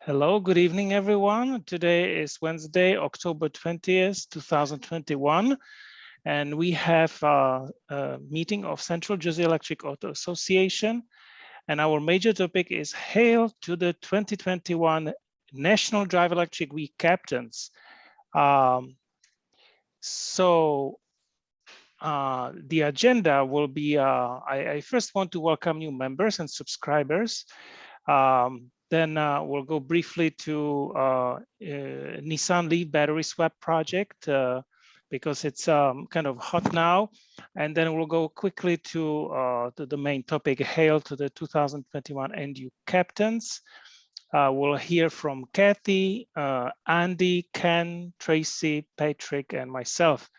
Hello, good evening, everyone. Today is Wednesday, October 20th, 2021, and we have a meeting of Central Jersey Electric Auto Association, and our major topic is Hail to the 2021 National Drive Electric Week Captains. The agenda will be, I first want to welcome new members and subscribers. Then we'll go briefly to Nissan Leaf battery swap project because it's kind of hot now. And then we'll go quickly to the main topic, Hail to the 2021 NDEW captains. We'll hear from Kathy, Andi, Ken, Tracy, Patrick, and myself.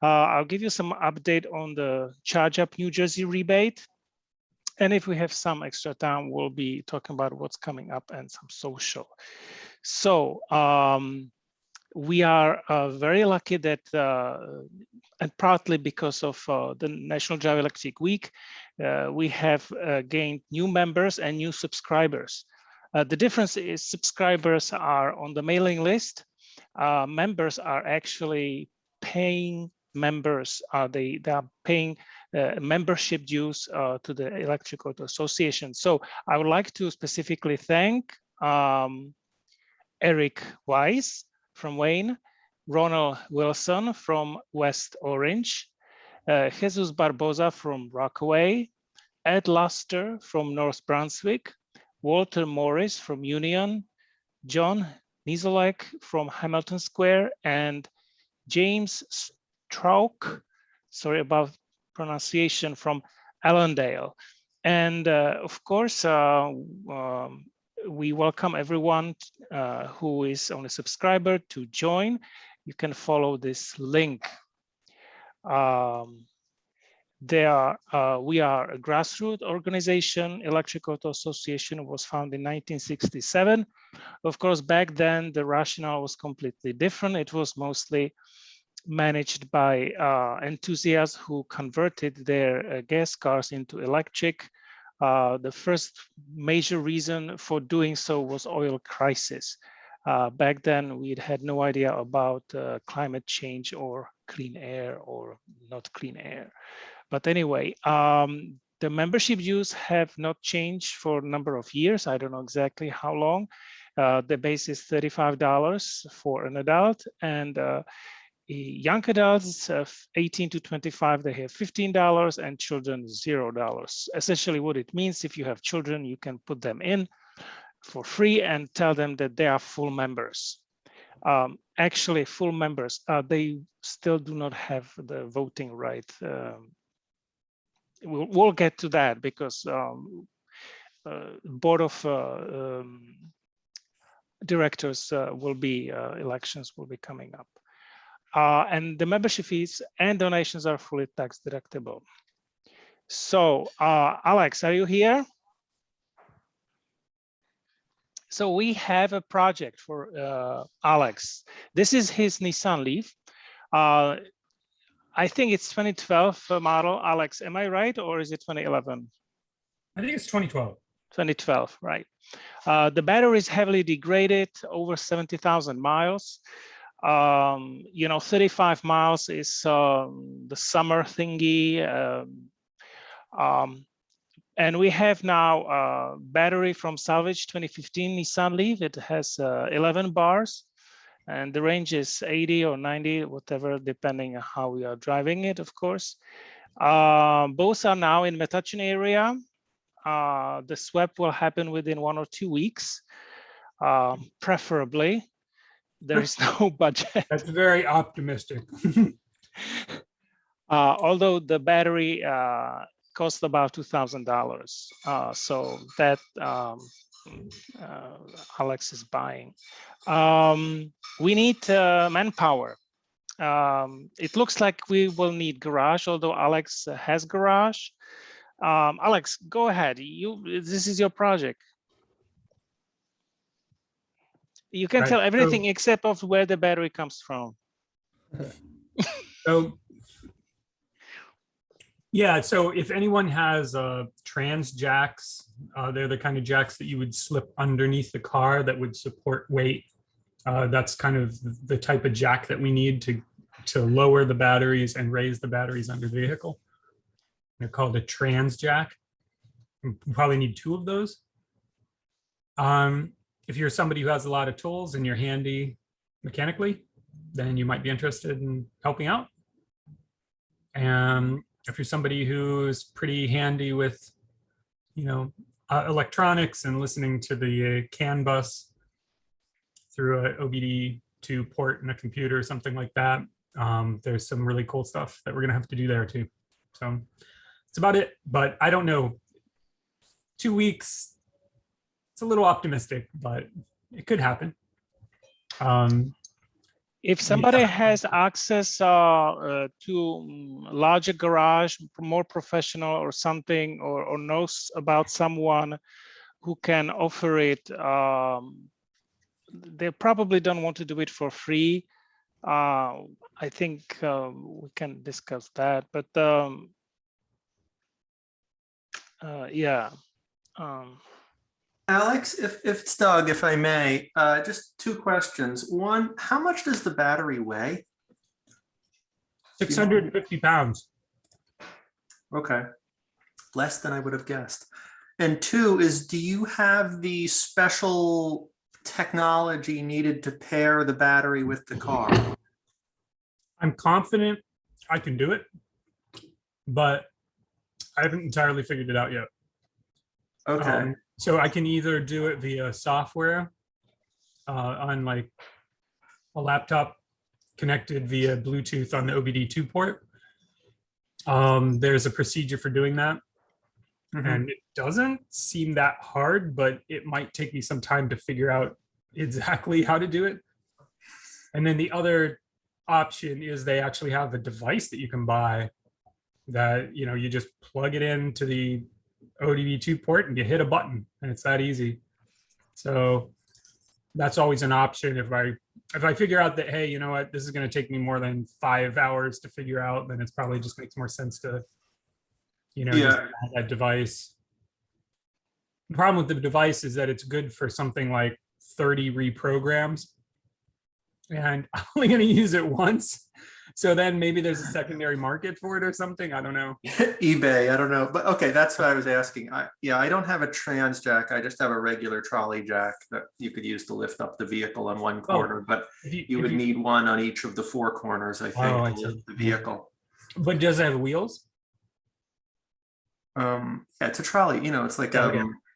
I'll give you some update on the Charge Up New Jersey rebate. And if we have some extra time, we'll be talking about what's coming up and some social. So we are very lucky that, and partly because of the National Drive Electric Week, we have gained new members and new subscribers. The difference is subscribers are on the mailing list. Members are actually paying members. They are paying membership dues to the Electric Auto Association. So I would like to specifically thank Eric Weiss from Wayne, Ronald Wilson from West Orange, Jesus Barboza from Rockaway, Ed Luster from North Brunswick, Walter Morris from Union, John Nisolek from Hamilton Square, and James Strauk, sorry about pronunciation, from Allendale. And of course, we welcome everyone who is only a subscriber to join. You can follow this link. We are a grassroots organization. Electric Auto Association was founded in 1967. Of course, back then, the rationale was completely different. It was mostly managed by enthusiasts who converted their gas cars into electric. The first major reason for doing so was oil crisis. Back then, we had no idea about climate change or clean air or not clean air. But anyway, the membership dues have not changed for a number of years. I don't know exactly how long. The base is $35 for an adult, and young adults 18 to 25, they have $15, and children $0. Essentially what it means, if you have children, you can put them in for free and tell them that they are full members. Actually, full members, they still do not have the voting right. We'll get to that because board of directors elections will be coming up. And the membership fees and donations are fully tax deductible. So, Alex, are you here? So we have a project for Alex. This is his Nissan Leaf. I think it's 2012 model. Alex, am I right, or is it 2011? I think it's 2012. 2012, right. The battery is heavily degraded, over 70,000 miles. 35 miles is the summer thingy. And we have now a battery from salvage 2015 Nissan Leaf. It has 11 bars, and the range is 80 or 90, whatever, depending on how we are driving it, of course. Both are now in Metuchen area. The swap will happen within 1 or 2 weeks, preferably. There is no budget. That's very optimistic. Although the battery cost about $2,000. So that Alex is buying. We need manpower. It looks like we will need garage, although Alex has garage. Alex, go ahead. This is your project. You can tell everything except of where the battery comes from. So Yeah, so if anyone has trans jacks, they're the kind of jacks that you would slip underneath the car that would support weight. That's kind of the type of jack that we need to lower the batteries and raise the batteries under the vehicle. They're called a trans jack. You probably need 2 of those. If you're somebody who has a lot of tools and you're handy mechanically, then you might be interested in helping out. And if you're somebody who's pretty handy with, electronics and listening to the CAN bus through an OBD2 port in a computer or something like that, there's some really cool stuff that we're going to have to do there too. So that's about it. But I don't know. 2 weeks, it's a little optimistic, but it could happen. If somebody has access to larger garage, more professional or something, or knows about someone who can offer it, they probably don't want to do it for free. I think we can discuss that, but yeah. Alex, if it's Doug, if I may, just 2 questions. One, how much does the battery weigh? 650 pounds. Okay, less than I would have guessed. And 2 is, do you have the special technology needed to pair the battery with the car? I'm confident I can do it, but I haven't entirely figured it out yet. Okay. So I can either do it via software on like a laptop connected via Bluetooth on the OBD2 port. There's a procedure for doing that. And it doesn't seem that hard, but it might take me some time to figure out exactly how to do it. And then the other option is they actually have a device that you can buy that, you just plug it into the OBD2 port and you hit a button and it's that easy. So that's always an option. If I figure out that, hey, you know what, this is going to take me more than 5 hours to figure out, then it's probably just makes more sense to, just add that device. The problem with the device is that it's good for something like 30 reprograms, and I'm only going to use it once. So then maybe there's a secondary market for it or something. I don't know. eBay, I don't know. But okay, that's what I was asking. I don't have a trans jack. I just have a regular trolley jack that you could use to lift up the vehicle on one corner. But you would need one on each of the 4 corners, I think, to lift the vehicle. But does it have wheels? Yeah, it's a trolley. It's like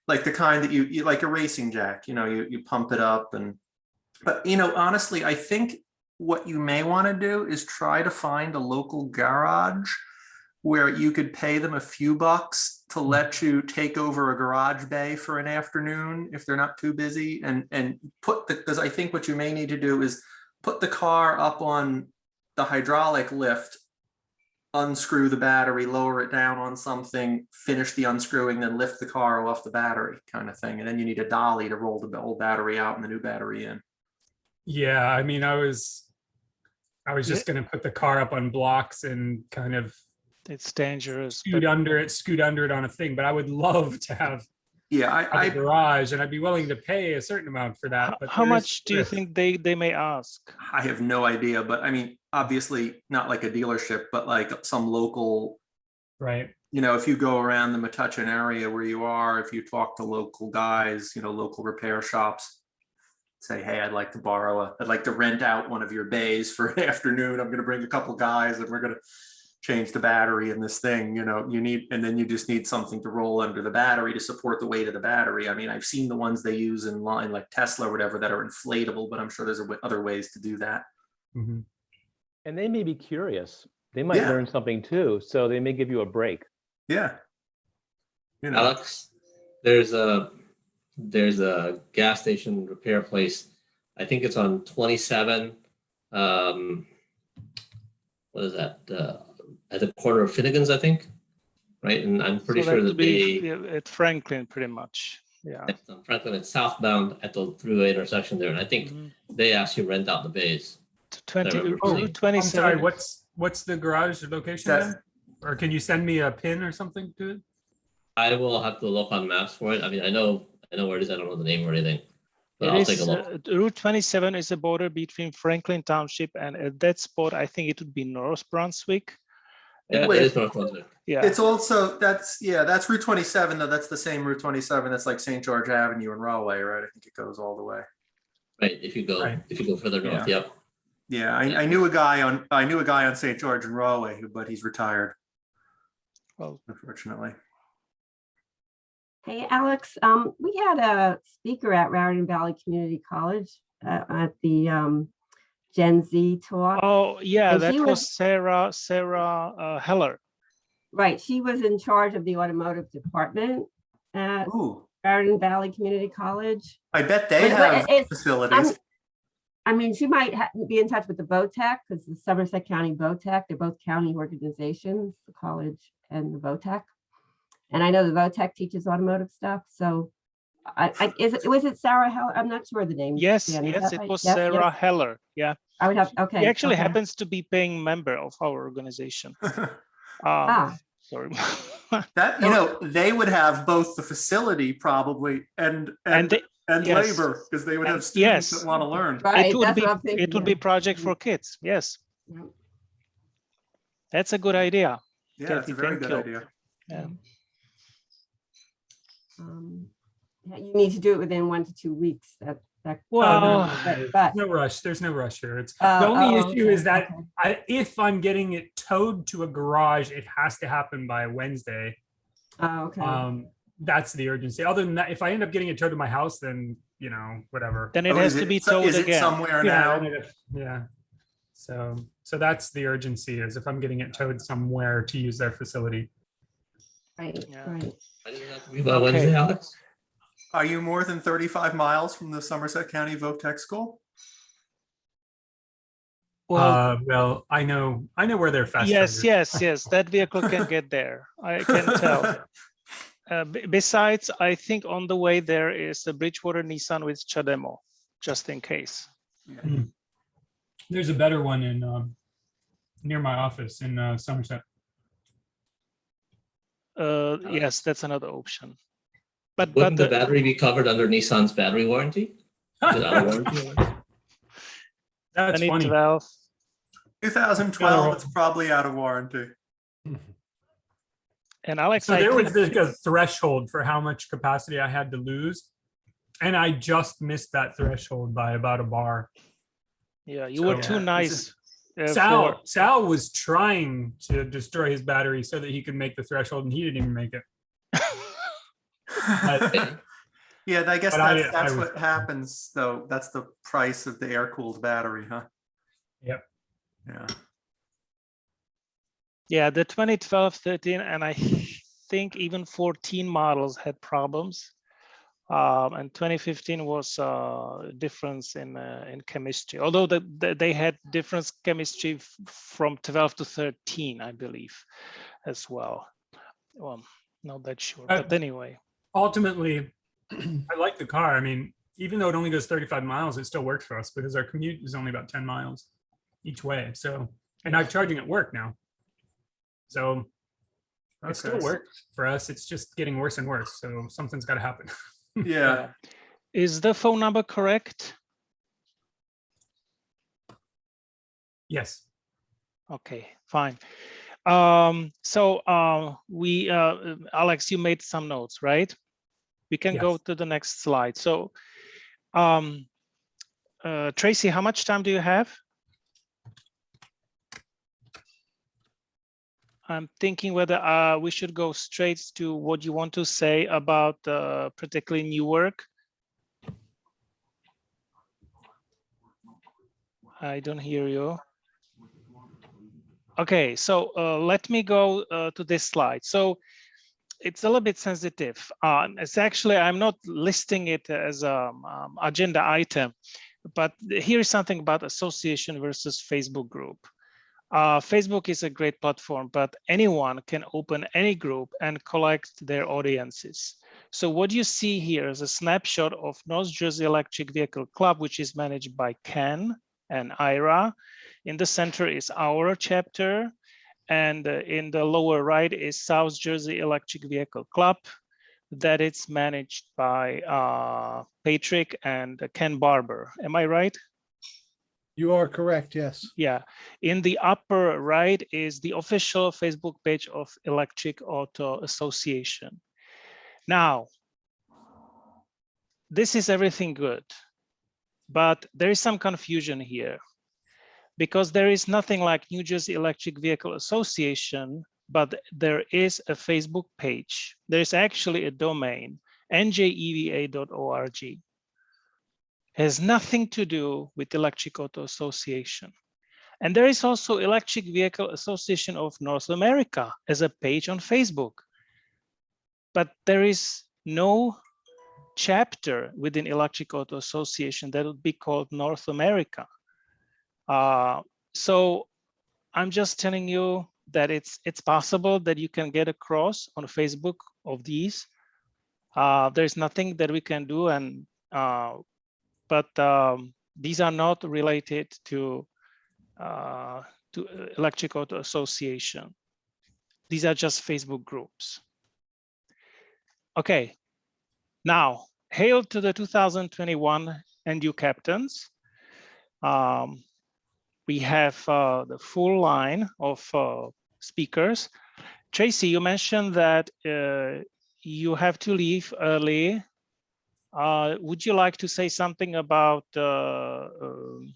like the kind that you like a racing jack. You pump it up but honestly, I think what you may want to do is try to find a local garage where you could pay them a few bucks to let you take over a garage bay for an afternoon if they're not too busy, and because I think what you may need to do is put the car up on the hydraulic lift, unscrew the battery, lower it down on something, finish the unscrewing, then lift the car off the battery kind of thing. And then you need a dolly to roll the old battery out and the new battery in. Yeah, I mean, I was just going to put the car up on blocks and kind of it's dangerous. Scoot under it on a thing, but I would love to have a garage, and I'd be willing to pay a certain amount for that. But how much do you think they may ask? I have no idea, but I mean, obviously not like a dealership, but like some local, right? If you go around the Metuchen area where you are, if you talk to local guys, local repair shops, say, hey, I'd like to rent out one of your bays for an afternoon. I'm going to bring a couple guys and we're going to change the battery in this thing. And then you just need something to roll under the battery to support the weight of the battery. I mean, I've seen the ones they use in line, like Tesla or whatever, that are inflatable, but I'm sure there's other ways to do that. Mm-hmm. And they may be curious. They might learn something too. So they may give you a break. Yeah. Alex, there's a gas station repair place. I think it's on 27. What is that? At the corner of Finnegan's, I think. Right, and I'm pretty sure that they at Franklin, pretty much. Yeah. Franklin, it's southbound at the thruway intersection there, and I think they actually rent out the bays. 27. I'm sorry, what's the garage location? Or can you send me a pin or something to it? I will have to look on maps for it. I mean, I know where it is. I don't know the name or anything, but It I'll is, take a look. Route 27 is a border between Franklin Township, and at that spot, I think it would be North Brunswick. Yeah, Wait. it is North Brunswick. Yeah. It's also, that's Route 27, though. That's the same Route 27. That's like St. George Avenue in Rahway, right? I think it goes all the way. Right. If you go further north, Yeah. yep. Yeah, I knew a guy on St. George in Rahway, but he's retired, Well, unfortunately. Hey, Alex, we had a speaker at Raritan Valley Community College at the Gen Z talk. oh yeah, And that she was Sarah Heller. Right, she was in charge of the automotive department at Ooh, Raritan Valley Community College. I bet they But have it's- facilities. I mean, she might be in touch with the VOTEC, because the Somerset County VOTEC, they're both county organizations, the college and the VOTEC. And I know the VOTEC teaches automotive stuff, so was it Sarah Heller? I'm not sure the name. Yes, Dan, is yes, that it right? was Yes, Sarah yes. Heller. Yeah, I would have, okay. he actually okay. happens to be paying member of our organization. Sorry. That, they would have both the facility probably and yes. labor, because they would have And students yes. that want to learn. Right, It would that's be what I'm thinking. it would be project for kids. Yes, Yeah. that's a good idea. Yeah, it's a Kathy, very thank good you. idea. Yeah. Yeah, you need to do it within 1 to 2 weeks. Well, but No rush. There's no rush here. It's Oh, the only oh, issue okay, is that okay. if I'm getting it towed to a garage, it has to happen by Wednesday. okay. That's the urgency. Other than that, if I end up getting it towed to my house, then whatever. then it Oh, has is to be so- towed is it again. somewhere Yeah, now? and yeah. So that's the urgency, is if I'm getting it towed somewhere to use their facility. Right, Yeah. right. I didn't have to be by Okay. Wednesday, Alex. Are you more than 35 miles from the Somerset County VOTEC school? Well, I know where they're fast. yes, chargers. yes. That vehicle can get there. I can tell. Besides, I think on the way there is a Bridgewater Nissan with Chademo, just in case. There's a better one in near my office in Somerset. Yes, that's another option. But Wouldn't the battery be covered under Nissan's battery warranty? Is it out of warranty? That's funny. 2012. 2012, it's probably out of warranty. And Alex, So I there think, was like a threshold for how much capacity I had to lose, and I just missed that threshold by about a bar. yeah, you So, were too yeah, nice. Sal was trying to destroy his battery so that he could make the threshold, and he didn't even make it. Yeah, I guess But I that's was- what happens, though. That's the price of the air-cooled battery, huh? Yep. Yeah. Yeah, the 2012, 13, and I think even 14 models had problems. And 2015 was a difference in chemistry, although they had different chemistry from 12 to 13, I believe, as well. Well, not that sure, but anyway. Ultimately, I like the car. I mean, even though it only goes 35 miles, it still works for us because our commute is only about 10 miles each way. So, and I'm charging at work now. So it still Okay. works for us. It's just getting worse and worse. So something's got to happen. Yeah. Is the phone number correct? Yes. Okay, fine. So Alex, you made some notes, right? We can go Yes. to the next slide. So Tracy, how much time do you have? I'm thinking whether we should go straight to what you want to say about particularly Newark. I don't hear you. Okay, so let me go to this slide. So it's a little bit sensitive. It's actually, I'm not listing it as an agenda item, but here's something about association versus Facebook group. Facebook is a great platform, but anyone can open any group and collect their audiences. So what you see here is a snapshot of North Jersey Electric Vehicle Club, which is managed by Ken and Ira. In the center is our chapter. And in the lower right is South Jersey Electric Vehicle Club, that it's managed by Patrick and Ken Barber. Am I right? You are correct, yes. Yeah. In the upper right is the official Facebook page of Electric Auto Association. Now, this is everything good, but there is some confusion here because there is nothing like New Jersey Electric Vehicle Association, but there is a Facebook page. There's actually a domain, njeva.org. Has nothing to do with Electric Auto Association. And there is also Electric Vehicle Association of North America as a page on Facebook. But there is no chapter within Electric Auto Association that would be called North America. So I'm just telling you that it's possible that you can get across on Facebook of these. There's nothing that we can do, and but these are not related to Electric Auto Association. These are just Facebook groups. Okay, now hail to the 2021 NDEW captains. We have the full line of speakers. Tracy, you mentioned that you have to leave early. Would you like to say something about the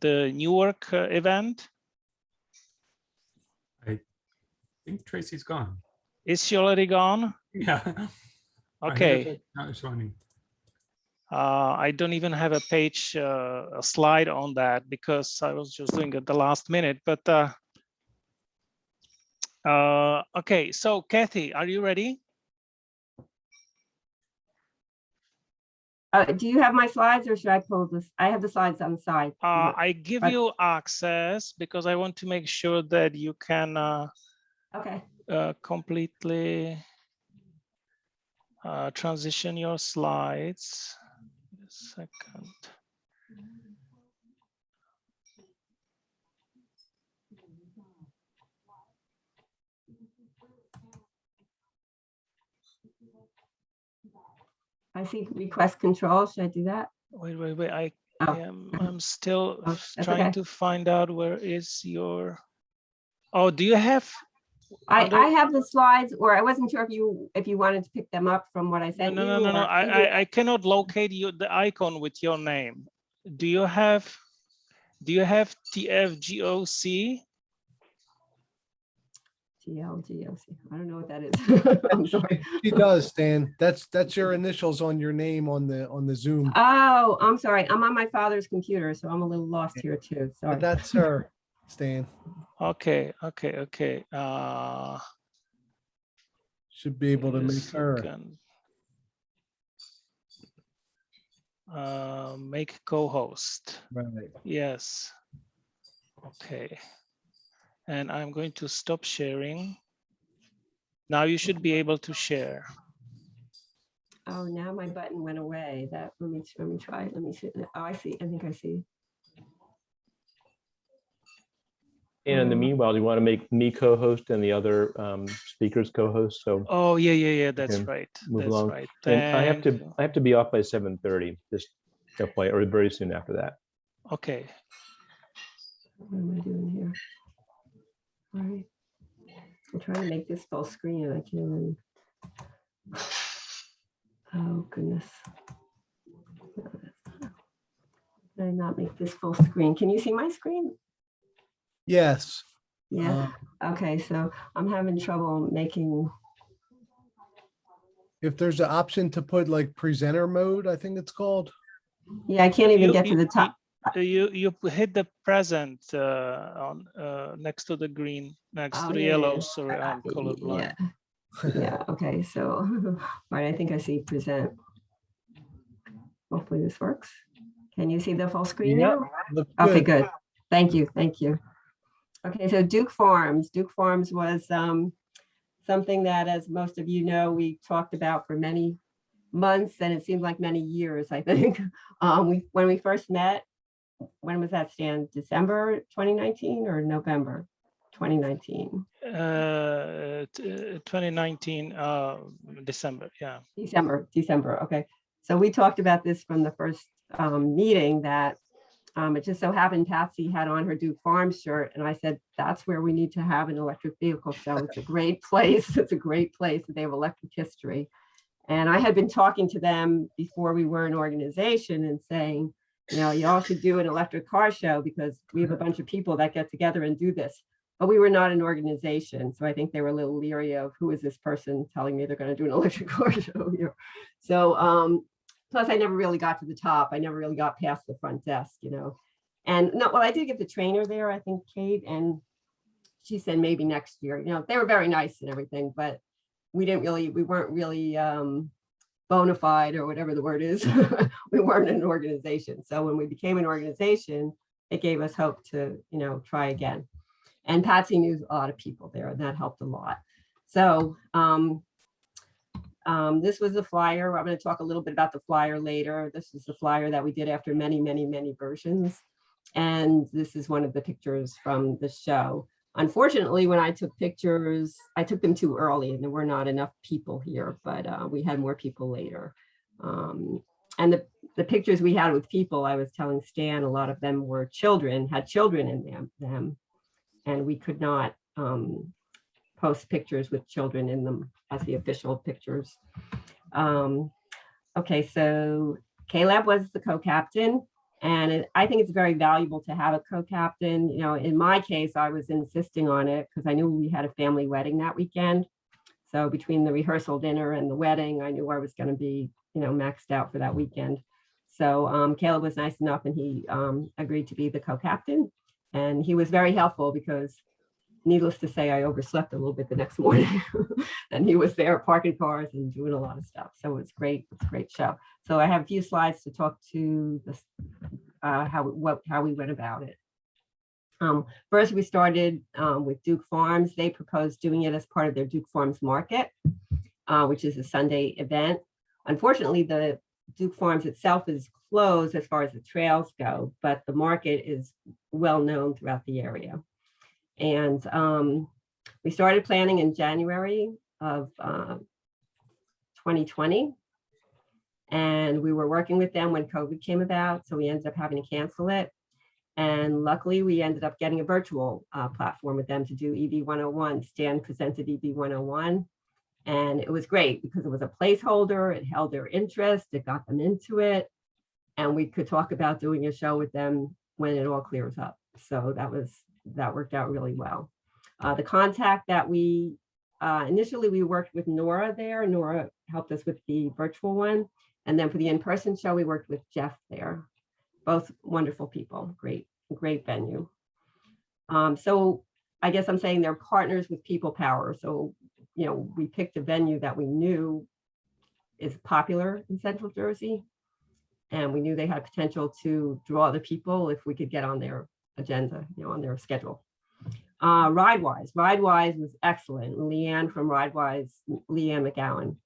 Newark event? I think Tracy's gone. Is she already gone? Yeah. Okay. Not responding. I don't even have a page, a slide on that because I was just doing it at the last minute. But okay, so Kathy, are you ready? Do you have my slides or should I pull this? I have the slides on the side. I give you access because I want to make sure that you can Okay. completely transition your slides. A second. I see request control. Should I do that? Wait. Oh. I'm still Oh, that's trying okay. to find out where is your. Oh, do you have? I have the slides, or I wasn't sure if you wanted to pick them up from what I sent you. No. I cannot locate the icon with your name. Do you have TFGOC? TLGOC. I don't know what that is. I'm sorry. She does, Stan. That's your initials on your name on the Zoom. Oh, I'm sorry. I'm on my father's computer, so I'm a little lost here too. Sorry. But that's her, Stan. Okay. Should be able to Wait a make her. second. Make co-host. Right. Yes. Okay. And I'm going to stop sharing. Now you should be able to share. Oh, now my button went away. Let me try. Let me see. Oh, I see. I think I see. And in the meanwhile, do you want to make me co-host and the other speakers co-host? So Oh yeah. That's can right. move That's along. right. And I Thank you. have to be off by 7:30. Just FYI, or very soon after that. Okay. What am I doing here? All right. I'm trying to make this full screen and I can't even. Oh, goodness. Did I not make this full screen? Can you see my screen? Yes. Yeah. Okay, so I'm having trouble making. If there's an option to put like presenter mode, I think it's called. Yeah, I can't even get to the top. You hit the present on next to the green, next Oh, to the yeah, yellow. yeah. Sorry, I'm colorblind. Yeah. Okay, so all right, I think I see present. Hopefully this works. Can you see the full screen Yep. now? Looks Okay, good. Thank you. Okay, so Duke Farms. Duke Farms was something that, as most of you know, we talked about for many months, and it seemed like many years, I think. When we first met, when was that, Stan? December 2019 or November? 2019. 2019 December. Yeah. December. Okay. So we talked about this from the first meeting that it just so happened Patsy had on her Duke Farms shirt, and I said, that's where we need to have an electric vehicle show. It's a great place. It's a great place. They have electric history. And I had been talking to them before we were an organization and saying, you know, you all should do an electric car show because we have a bunch of people that get together and do this. But we were not an organization. So I think they were a little leery of who is this person telling me they're going to do an electric car show here. So plus I never really got to the top. I never really got past the front desk, you know. And no, well, I did get the trainer there, I think, Kate, and she said maybe next year. You know, they were very nice and everything, but we weren't really bona fide or whatever the word is. We weren't an organization. So when we became an organization, it gave us hope to, you know, try again. And Patsy knew a lot of people there, and that helped a lot. So this was the flyer. I'm going to talk a little bit about the flyer later. This is the flyer that we did after many, many, many versions. And this is one of the pictures from the show. Unfortunately, when I took pictures, I took them too early and there were not enough people here, but we had more people later. And the pictures we had with people, I was telling Stan, a lot of them were children, had children in them, and we could not post pictures with children in them as the official pictures. Okay, so Caleb was the co-captain. And I think it's very valuable to have a co-captain. You know, in my case, I was insisting on it because I knew we had a family wedding that weekend. So between the rehearsal dinner and the wedding, I knew I was going to be, you know, maxed out for that weekend. So Caleb was nice enough and he agreed to be the co-captain. And he was very helpful because needless to say, I overslept a little bit the next morning and he was there parking cars and doing a lot of stuff. So it's great. It's a great show. So I have a few slides to talk to this, how we went about it. First, we started with Duke Farms. They proposed doing it as part of their Duke Farms Market, which is a Sunday event. Unfortunately, the Duke Farms itself is closed as far as the trails go, but the market is well known throughout the area. And we started planning in January of 2020. And we were working with them when COVID came about. So we ended up having to cancel it. And luckily, we ended up getting a virtual platform with them to do EV 101. Stan presented EV 101. And it was great because it was a placeholder. It held their interest. It got them into it. And we could talk about doing a show with them when it all clears up. So that worked out really well. The contact that we initially we worked with Nora there. Nora helped us with the virtual one. And then for the in-person show, we worked with Jeff there. Both wonderful people, great venue. So I guess I'm saying they're partners with People Power. So, you know, we picked a venue that we knew is popular in Central Jersey. And we knew they had potential to draw the people if we could get on their agenda, you know, on their schedule. Ridewise was excellent. Leanne from Ridewise, Leanne McGowan,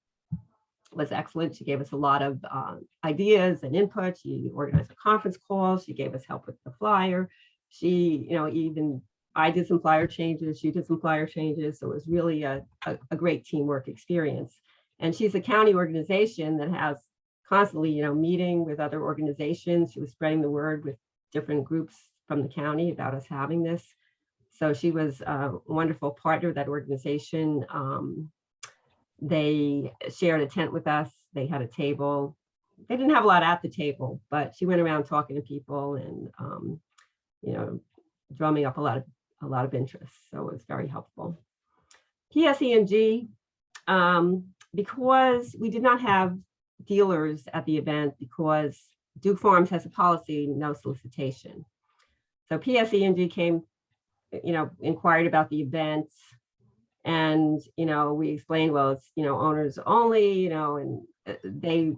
was excellent. She gave us a lot of ideas and input. She organized a conference call. She gave us help with the flyer. She, you know, even I did some flyer changes. She did some flyer changes. So it was really a great teamwork experience. And she's a county organization that has constantly, you know, meeting with other organizations. She was spreading the word with different groups from the county about us having this. So she was a wonderful partner of that organization. They shared a tent with us. They had a table. They didn't have a lot at the table, but she went around talking to people and, you know, drumming up a lot of interest. So it was very helpful. PSE&G, because we did not have dealers at the event because Duke Farms has a policy, no solicitation. So PSE&G came, you know, inquired about the event. And, you know, we explained, well, it's, you know, owners only, you know, and they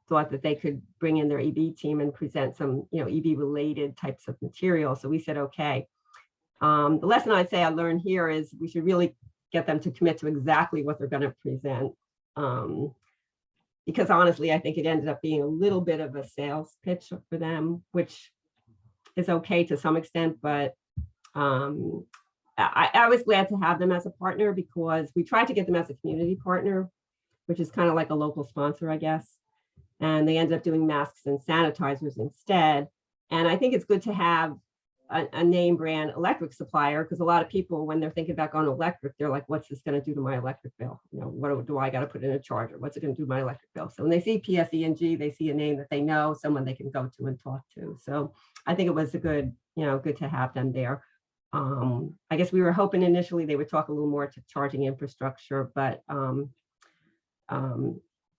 thought that they could bring in their EV team and present some, you know, EV related types of material. So we said, okay. The lesson I'd say I learned here is we should really get them to commit to exactly what they're going to present. Because honestly, I think it ended up being a little bit of a sales pitch for them, which is okay to some extent, but I was glad to have them as a partner because we tried to get them as a community partner, which is kind of like a local sponsor, I guess. And they ended up doing masks and sanitizers instead. And I think it's good to have a name brand electric supplier, because a lot of people, when they're thinking about going electric, they're like, what's this going to do to my electric bill? You know, what do I got to put in a charger? What's it going to do to my electric bill? So when they see PSE&G, they see a name that they know, someone they can go to and talk to. So I think it was a good, good to have them there. I guess we were hoping initially they would talk a little more to charging infrastructure, but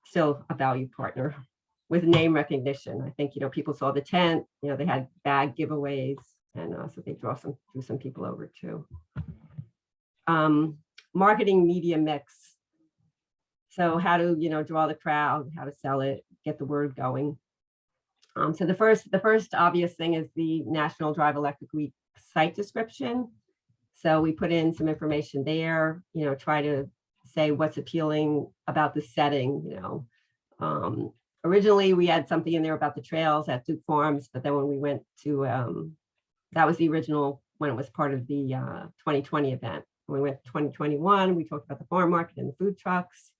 still a value partner with name recognition. I think, people saw the tent, they had bag giveaways, and so they drew some people over too. Marketing media mix. So how to, draw the crowd, how to sell it, get the word going. So the first obvious thing is the National Drive Electric Week site description. So we put in some information there, try to say what's appealing about the setting, Originally, we had something in there about the trails at Duke Farms, but then when we went to, that was the original when it was part of the 2020 event. When we went to 2021, we talked about the farm market and the food trucks.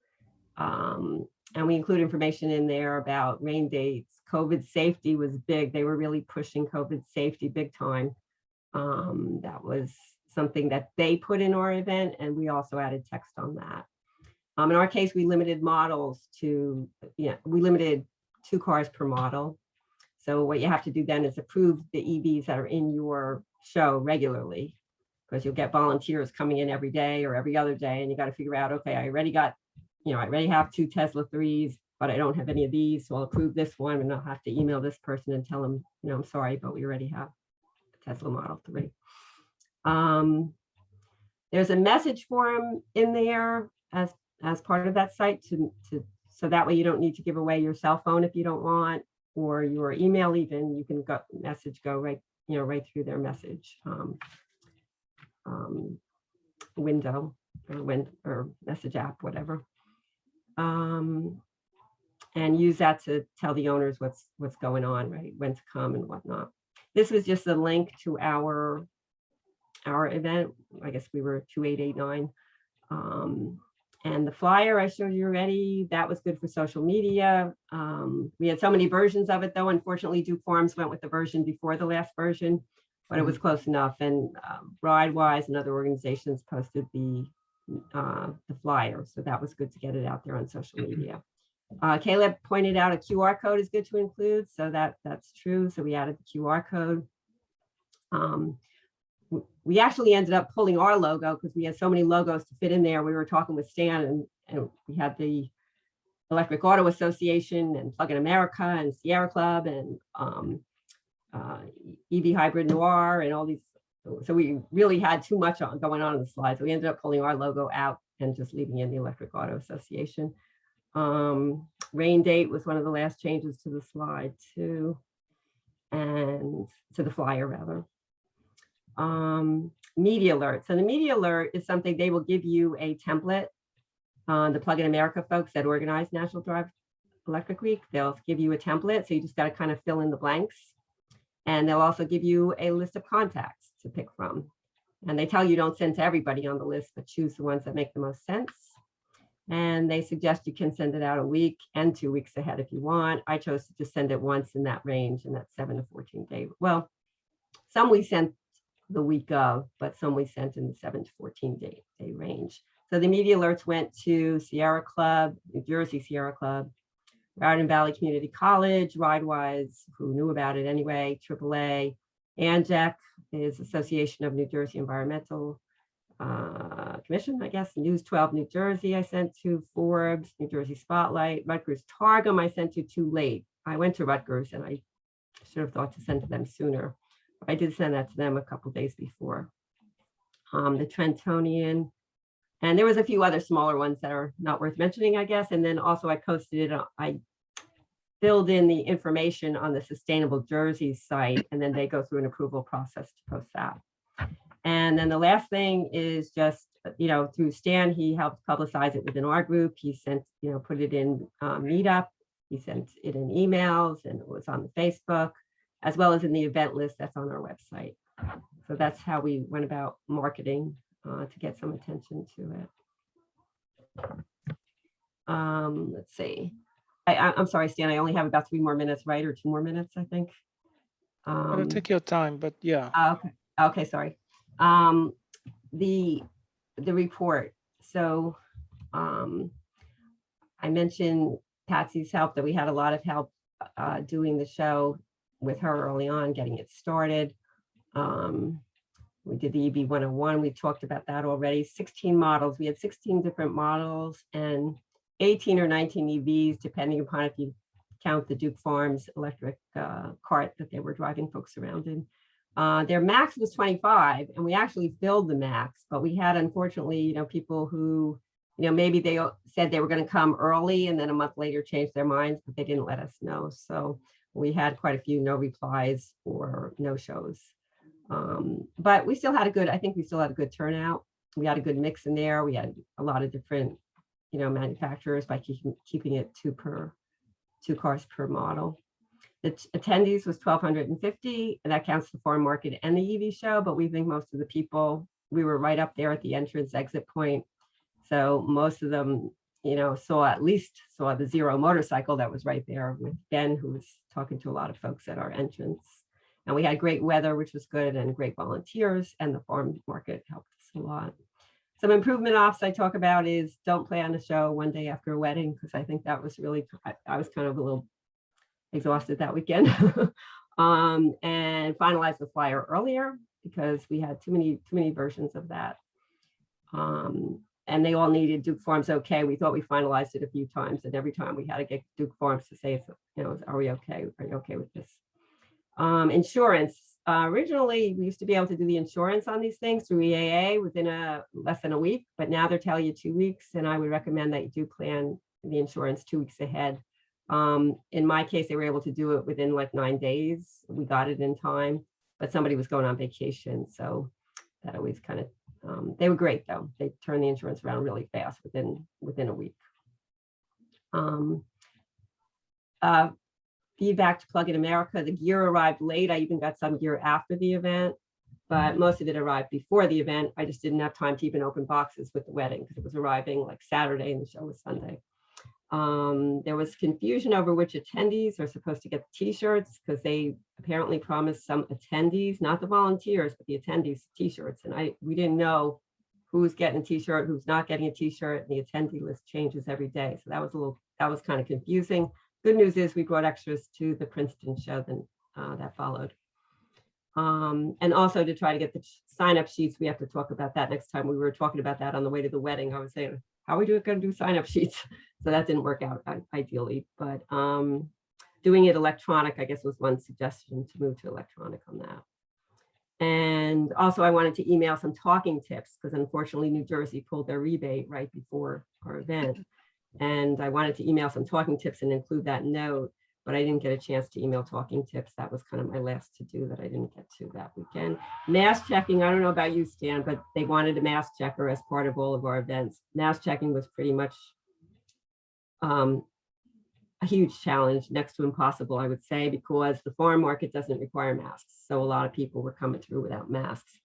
And we include information in there about rain dates. COVID safety was big. They were really pushing COVID safety big time. That was something that they put in our event, and we also added text on that. In our case, we limited models to, we limited 2 cars per model. So what you have to do then is approve the EVs that are in your show regularly, because you'll get volunteers coming in every day or every other day, and you got to figure out, okay, I already got, I already have 2 Tesla 3s, but I don't have any of these, so I'll approve this one, and I'll have to email this person and tell them, I'm sorry, but we already have a Tesla Model 3. There's a message form in there as part of that site so that way you don't need to give away your cell phone if you don't want, or your email even. You can go right, right through their message window or message app, whatever. And use that to tell the owners what's going on, right? When to come and whatnot. This was just a link to our event. I guess we were 2889. And the flyer I showed you already, that was good for social media. We had so many versions of it though. Unfortunately, Duke Farms went with the version before the last version, but it was close enough. And RideWise and other organizations posted the flyer. So that was good to get it out there on social media. Caleb pointed out a QR code is good to include. So that's true. So we added the QR code. We actually ended up pulling our logo because we had so many logos to fit in there. We were talking with Stan, and we had the Electric Auto Association and Plug in America and Sierra Club and EV Hybrid Noir and all these. So we really had too much going on in the slides. So we ended up pulling our logo out and just leaving in the Electric Auto Association. Rain date was one of the last changes to the slide too, and to the flyer rather. Media alert. So the media alert is something they will give you a template. The Plug in America folks that organize National Drive Electric Week, they'll give you a template. So you just got to kind of fill in the blanks. And they'll also give you a list of contacts to pick from. And they tell you don't send to everybody on the list, but choose the ones that make the most sense. And they suggest you can send it out a week and 2 weeks ahead if you want. I chose to just send it once in that range, in that 7 to 14 day. Well, some we sent the week of, but some we sent in the 7 to 14 day range. So the media alerts went to Sierra Club, New Jersey Sierra Club, Raritan Valley Community College, RideWise, who knew about it anyway, AAA, ANJEC is Association of New Jersey Environmental Commission, I guess, News 12 New Jersey I sent to, Forbes, New Jersey Spotlight, Rutgers Targum I sent to too late. I went to Rutgers and I should have thought to send to them sooner. I did send that to them a couple days before. The Trentonian, and there was a few other smaller ones that are not worth mentioning, I guess. And then also I posted it, I filled in the information on the Sustainable Jersey site, and then they go through an approval process to post that. And then the last thing is just, through Stan, he helped publicize it within our group. He sent, put it in Meetup. He sent it in emails, and it was on the Facebook, as well as in the event list that's on our website. So that's how we went about marketing to get some attention to it. Let's see. I'm sorry, Stan, I only have about 3 more minutes, right? Or 2 more minutes, I think. Take your time, but yeah. Okay. Okay, sorry. The report. So I mentioned Patsy's help, that we had a lot of help doing the show with her early on, getting it started. We did the EB 101. We talked about that already. 16 models. We had 16 different models and 18 or 19 EVs, depending upon if you count the Duke Farms electric cart that they were driving folks around in. Their max was 25, and we actually filled the max, but we had, unfortunately, people who, maybe they said they were going to come early and then a month later changed their minds, but they didn't let us know. So we had quite a few no replies or no shows. But we still had I think we still had a good turnout. We had a good mix in there. We had a lot of different, manufacturers by keeping it 2 cars per model. The attendees was 1,250, and that counts the farm market and the EV show, but we think most of the people, we were right up there at the entrance exit point. So most of them, saw the Zero motorcycle that was right there with Ben, who was talking to a lot of folks at our entrance. And we had great weather, which was good, and great volunteers, and the farm market helped us a lot. Some improvement ops I talk about is don't plan a show one day after a wedding, because I think that was really, I was kind of a little exhausted that weekend. And finalize the flyer earlier, because we had too many versions of that. And they all needed Duke Farms okay. We thought we finalized it a few times, and every time we had to get Duke Farms to say, are we okay? Are you okay with this? Insurance. Originally, we used to be able to do the insurance on these things through EAA within less than a week, but now they're telling you 2 weeks, and I would recommend that you do plan the insurance 2 weeks ahead. In my case, they were able to do it within like 9 days. We got it in time, but somebody was going on vacation, so that always kind of, they were great though. They turned the insurance around really fast within a week. Feedback to Plug in America. The gear arrived late. I even got some gear after the event, but most of it arrived before the event. I just didn't have time to even open boxes with the wedding, because it was arriving like Saturday and the show was Sunday. There was confusion over which attendees are supposed to get the t-shirts, because they apparently promised some attendees, not the volunteers, but the attendees t-shirts. And we didn't know who's getting a t-shirt, who's not getting a t-shirt, and the attendee list changes every day. So that was kind of confusing. Good news is we brought extras to the Princeton show that followed. And also to try to get the sign-up sheets, we have to talk about that next time. We were talking about that on the way to the wedding. I was saying, how are we going to do sign-up sheets? So that didn't work out ideally, but doing it electronic, I guess, was one suggestion to move to electronic on that. And also I wanted to email some talking tips, because unfortunately New Jersey pulled their rebate right before our event. And I wanted to email some talking tips and include that note, but I didn't get a chance to email talking tips. That was kind of my last to do that I didn't get to that weekend. Mask checking, I don't know about you, Stan, but they wanted a mask checker as part of all of our events. Mask checking was pretty much a huge challenge, next to impossible, I would say, because the farm market doesn't require masks. So a lot of people were coming through without masks.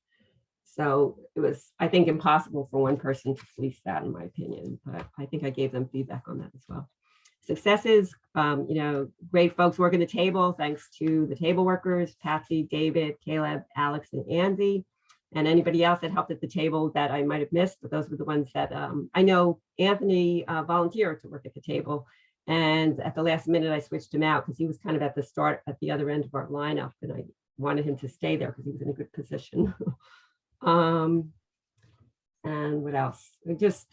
So it was, I think, impossible for one person to police that, in my opinion, but I think I gave them feedback on that as well. Successes, great folks working the table. Thanks to the table workers, Patsy, David, Caleb, Alex, and Andi, and anybody else that helped at the table that I might have missed, but those were the ones that I know Anthony volunteered to work at the table. And at the last minute, I switched him out because he was kind of at the start, at the other end of our lineup, and I wanted him to stay there because he was in a good position. And what else? Just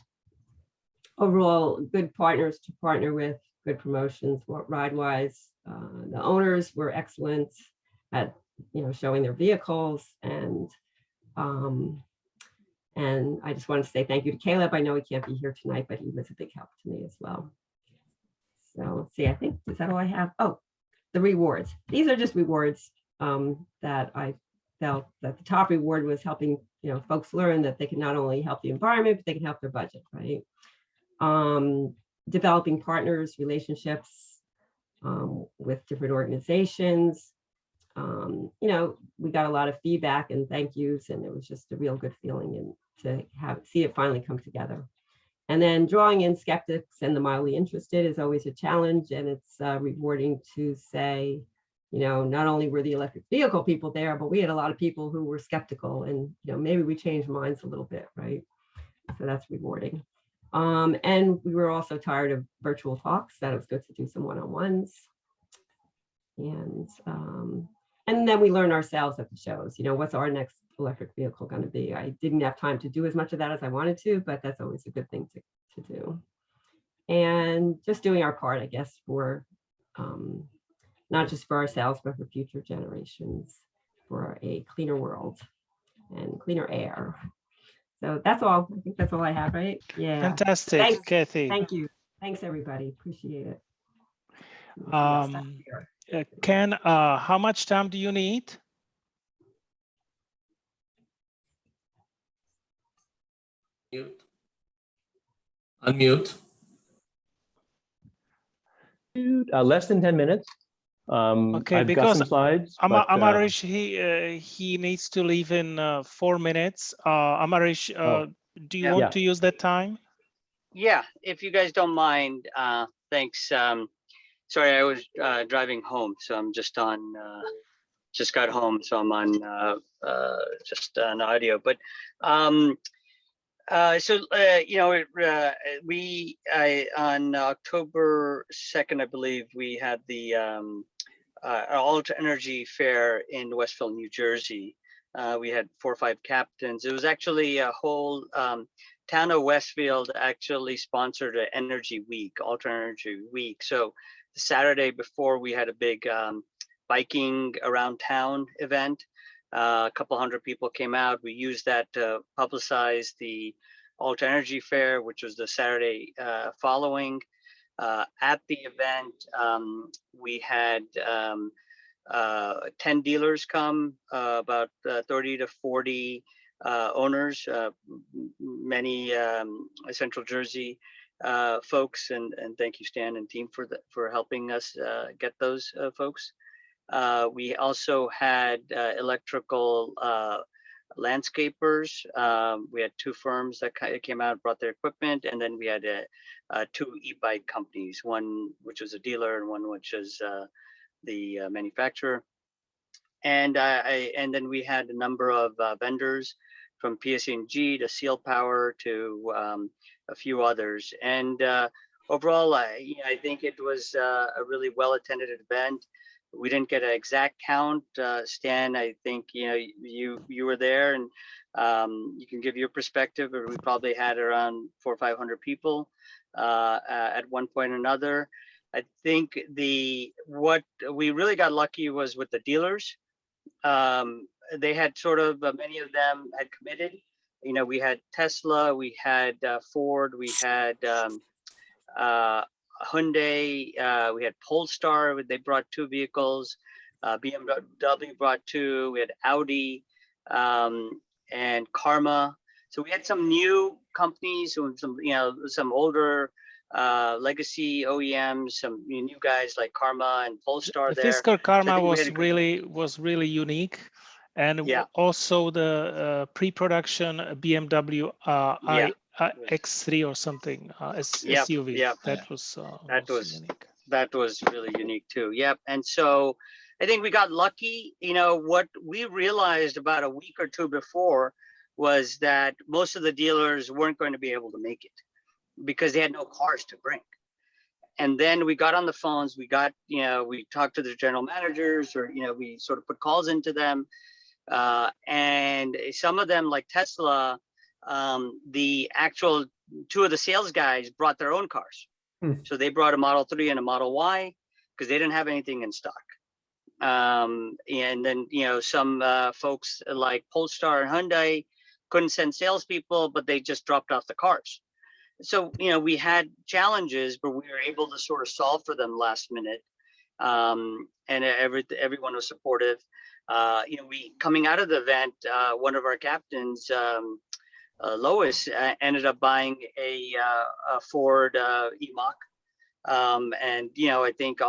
overall good partners to partner with, good promotions, ride-wise. The owners were excellent at showing their vehicles, and I just wanted to say thank you to Caleb. I know he can't be here tonight, but he was a big help to me as well. So let's see, I think, is that all I have? Oh, the rewards. These are just rewards that I felt that the top reward was helping folks learn that they can not only help the environment, but they can help their budget, right? Developing partners, relationships with different organizations, you know, we got a lot of feedback and thank yous, and it was just a real good feeling and to see it finally come together. And then drawing in skeptics and the mildly interested is always a challenge, and it's rewarding to say, you know, not only were the electric vehicle people there, but we had a lot of people who were skeptical, and you know, maybe we changed minds a little bit, right? So that's rewarding. And we were also tired of virtual talks. That it was good to do some one-on-ones. And then we learn ourselves at the shows, you know, what's our next electric vehicle going to be? I didn't have time to do as much of that as I wanted to, but that's always a good thing to do. And just doing our part, I guess, for not just for ourselves, but for future generations, for a cleaner world and cleaner air. So that's all. I think that's all I have, right? Yeah. Fantastic, Thanks, Kathy. Thank you. Thanks, everybody. Appreciate it. Ken, how much time do you need? Mute. Unmute. Less than 10 minutes. Okay, I've got because some slides. but, Amaresh, he needs to leave in 4 minutes. Amaresh, do you want to use that time? Yeah, if you guys don't mind, thanks. Sorry, I was driving home, so I'm just on, just got home, so I'm on just an audio. But you know, on October 2nd, I believe, we had the Alt Energy Fair in Westfield, New Jersey. We had 4 or 5 captains. It was actually a whole town of Westfield actually sponsored an Energy Week, Alt Energy Week. So the Saturday before, we had a big biking around town event. A couple hundred people came out. We used that to publicize the Alt Energy Fair, which was the Saturday following. At the event, we had 10 dealers come, about 30 to 40 owners, many Central Jersey folks, and thank you, Stan and team, for helping us get those folks. We also had electrical landscapers. We had 2 firms that came out, brought their equipment, and then we had 2 e-bike companies, one which was a dealer and one which is the manufacturer. And then we had a number of vendors from PSE&G to Seal Power to a few others. And overall, I think it was a really well-attended event. We didn't get an exact count. Stan, I think you were there, and you can give your perspective. But we probably had around 400 or 500 people at one point or another. I think what we really got lucky was with the dealers. They had sort of many of them had committed. You know, we had Tesla, we had Ford, we had Hyundai, we had Polestar. They brought 2 vehicles. BMW brought 2. We had Audi and Karma. So we had some new companies, some older legacy OEMs, some new guys like Karma and Polestar. The there. Fisker Karma So was really unique, and also the pre-production BMW X3 or something SUV. That was unique. That was really unique too. Yep. And so I think we got lucky. You know, what we realized about a week or 2 before was that most of the dealers weren't going to be able to make it because they had no cars to bring. And then we got on the phones, we talked to the general managers, or, we sort of put calls into them. And some of them, like Tesla, the actual 2 of the sales guys brought their own cars. So they brought a Model 3 and a Model Y because they didn't have anything in stock. And then, some folks like Polestar and Hyundai couldn't send salespeople, but they just dropped off the cars. So, we had challenges, but we were able to sort of solve for them last minute. And everyone was supportive. We coming out of the event, one of our captains, Lois, ended up buying a Ford E-Mach And I think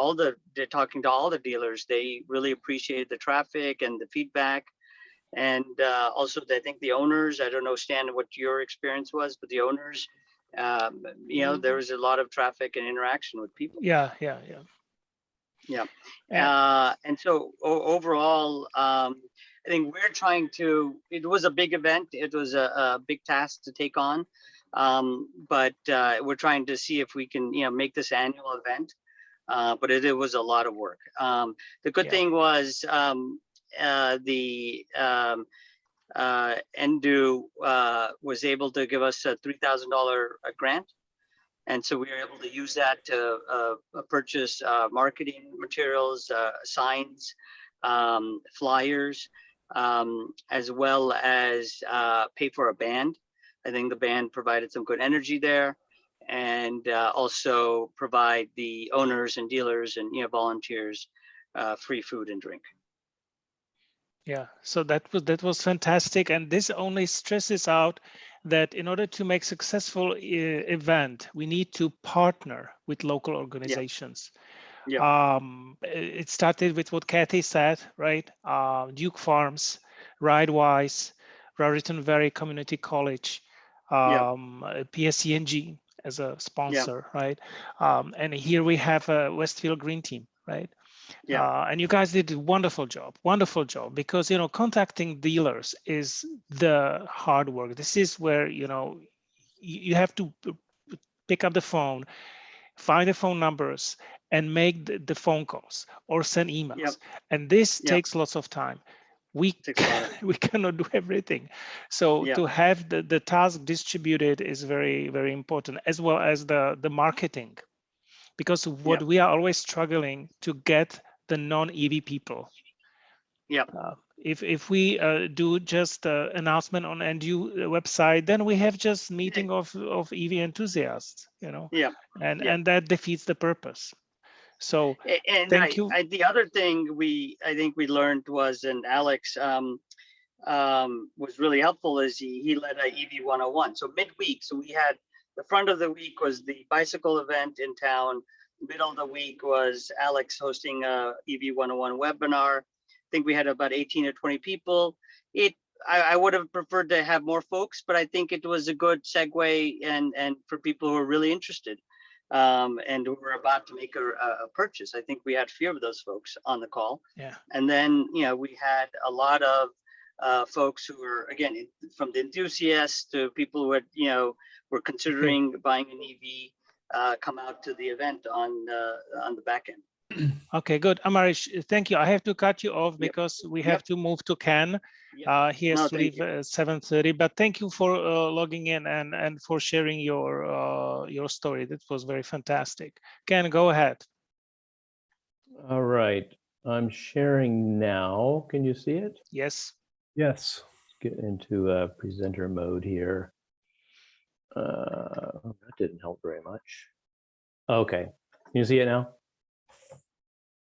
they're talking to all the dealers. They really appreciated the traffic and the feedback. And also, I think the owners, I don't know, Stan, what your experience was, but the owners, there was a lot of traffic and interaction with people. Yeah. And so overall, I think we're trying to, it was a big event. It was a big task to take on. But we're trying to see if we can, make this annual event. But it was a lot of work. The good thing was the NDEW was able to give us a $3,000 grant. And so we were able to use that to purchase marketing materials, signs, flyers, as well as pay for a band. I think the band provided some good energy there, and also provide the owners and dealers and volunteers free food and drink. Yeah, so that was fantastic, and this only stresses out that in order to make successful event, we need to partner with local organizations. It started with what Kathy said, right? Duke Farms, Ridewise, Raritan Valley Community College, PSCNG as a sponsor, right? And here we have a Westfield Green Team, right? And you guys did a wonderful job, because contacting dealers is the hard work. This is where you have to pick up the phone, find the phone numbers, and make the phone calls or send emails. And this takes lots of time. We cannot do everything. So to have the task distributed is very, very important, as well as the marketing. Because what we are always struggling to get the non-EV people. If we do just announcement on NDEW website, then we have just meeting of EV enthusiasts, and that defeats the purpose. So thank you. The other thing I think we learned was, and Alex was really helpful, is he led a EV 101. So midweek, so we had the front of the week was the bicycle event in town. Middle of the week was Alex hosting a EV 101 webinar. I think we had about 18 or 20 people. I would have preferred to have more folks, but I think it was a good segue and for people who are really interested and who were about to make a purchase. I think we had few of those folks on the call. And then, we had a lot of folks who were, again, from the enthusiasts to people who had, were considering buying an EV. Come out to the event on the back end. Okay, good. Amaresh, thank you. I have to cut you off because we have to move to Ken. He has to leave at 7:30. But thank you for logging in and for sharing your story. That was very fantastic. Ken, go ahead. All right, I'm sharing now. Can you see it? Yes. Yes. Let's get into presenter mode here. That didn't help very much. Okay, can you see it now?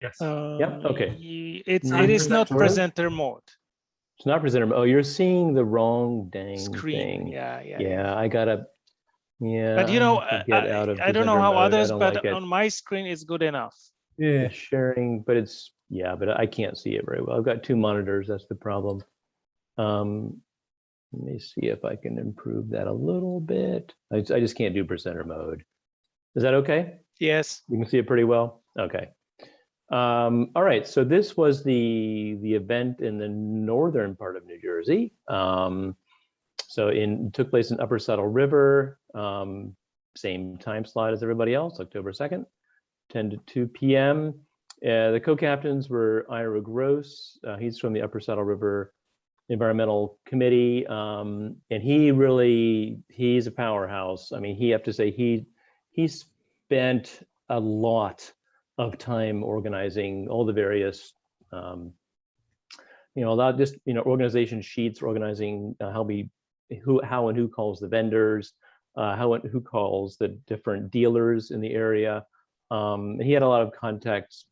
Yes. Yep. Okay. It is not presenter mode. It's not presenter mode. Oh, you're seeing the wrong dang Screen. thing. Yeah. I gotta. Yeah. But I don't know how others, but like on my screen it's good enough. Yeah. It's sharing, but but I can't see it very well. I've got two monitors. That's the problem. Let me see if I can improve that a little bit. I just can't do presenter mode. Is that okay? Yes. You can see it pretty well? Okay. All right, so this was the event in the northern part of New Jersey. So took place in Upper Saddle River, same time slot as everybody else, October 2nd, 10 to 2 p.m. The co-captains were Ira Gross. He's from the Upper Saddle River Environmental Committee, and he's a powerhouse. I mean, he have to say he spent a lot of time organizing all the various organization sheets, organizing how and who calls the vendors, who calls the different dealers in the area. He had a lot of contacts,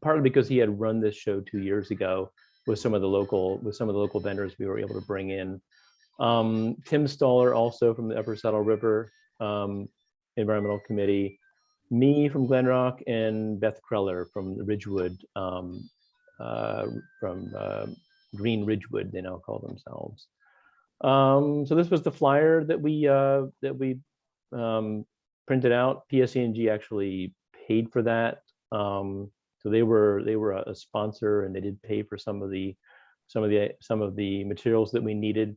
partly because he had run this show 2 years ago with some of the local vendors we were able to bring in. Tim Stoller, also from the Upper Saddle River Environmental Committee. me from Glenrock and Beth Kreller from Ridgewood, Green Ridgewood, they now call themselves. So this was the flyer that we printed out. PSE&G actually paid for that. So they were a sponsor, and they did pay for some of the materials that we needed.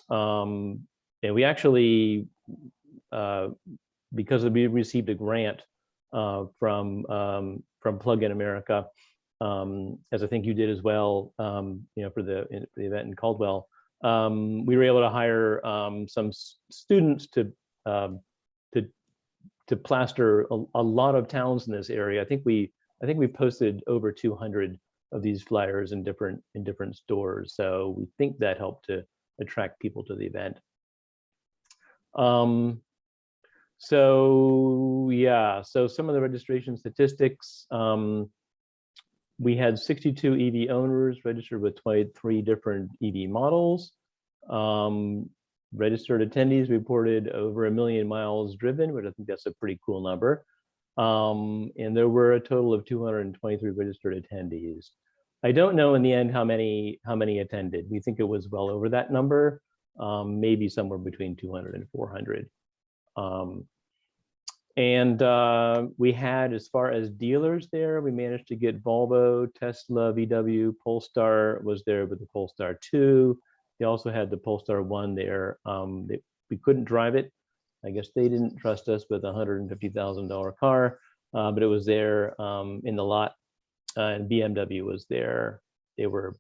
And we actually, because we received a grant from Plug-in America, as I think you did as well, for the event in Caldwell, we were able to hire some students to plaster a lot of towns in this area. I think we posted over 200 of these flyers in different stores. So we think that helped to attract people to the event. So yeah, so some of the registration statistics, we had 62 EV owners registered with 23 different EV models. Registered attendees reported over 1 million miles driven, which I think that's a pretty cool number. And there were a total of 223 registered attendees. I don't know in the end how many attended. We think it was well over that number, maybe somewhere between 200 and 400. And we had, as far as dealers there, we managed to get Volvo, Tesla, VW, Polestar was there with the Polestar 2. They also had the Polestar 1 there. We couldn't drive it. I guess they didn't trust us with a $150,000 car, but it was there in the lot. And BMW was there. They were,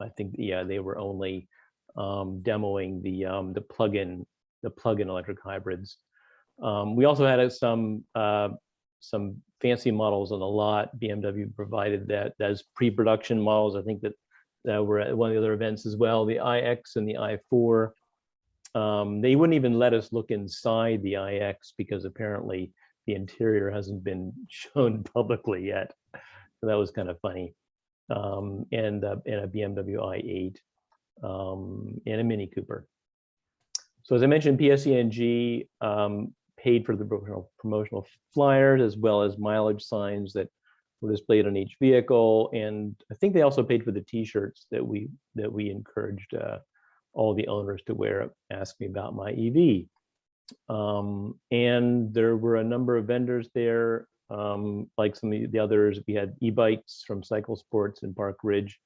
I think, yeah, they were only demoing the plug-in electric hybrids. We also had some fancy models on the lot. BMW provided that as pre-production models. I think that were at one of the other events as well, the iX and the i4. They wouldn't even let us look inside the iX because apparently the interior hasn't been shown publicly yet. So that was kind of funny. And a BMW i8 and a Mini Cooper. So as I mentioned, PSE&G paid for the promotional flyers as well as mileage signs that were displayed on each vehicle, and I think they also paid for the T-shirts that we encouraged all the owners to wear. Ask me about my EV, and there were a number of vendors there, like some of the others. We had e-bikes from Cycle Sports in Park Ridge,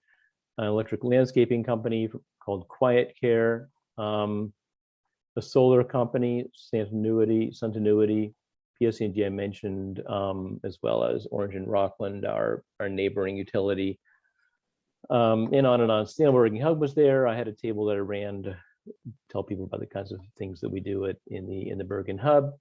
an electric landscaping company called Quiet Care, a solar company, Suntinuity, PSE&G I mentioned, as well as Orange and Rockland, our neighboring utility, and on and on. Stanley Working Hub was there. I had a table that I ran to tell people about the kinds of things that we do in the Bergen Hub.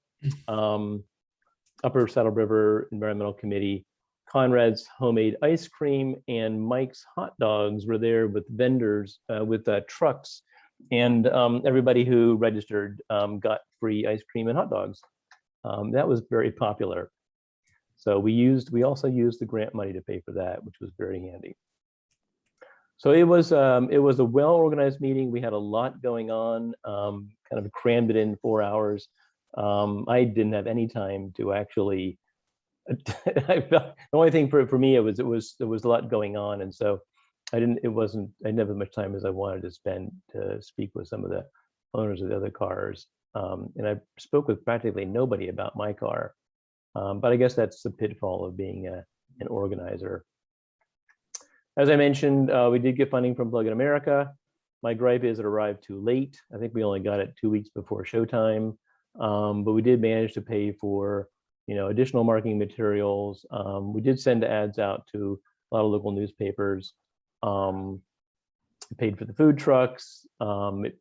Upper Saddle River Environmental Committee, Conrad's Homemade Ice Cream, and Mike's Hot Dogs were there with vendors, with trucks, and everybody who registered got free ice cream and hot dogs. That was very popular. So we also used the grant money to pay for that, which was very handy. So it was a well-organized meeting. We had a lot going on, kind of crammed it in 4 hours. I didn't have any time to actually, the only thing for me, there was a lot going on. And so I didn't have as much time as I wanted to spend to speak with some of the owners of the other cars. And I spoke with practically nobody about my car, but I guess that's the pitfall of being an organizer. As I mentioned, we did get funding from Plug-in America. My gripe is it arrived too late. I think we only got it 2 weeks before showtime, but we did manage to pay for additional marketing materials. We did send ads out to a lot of local newspapers. Paid for the food trucks. And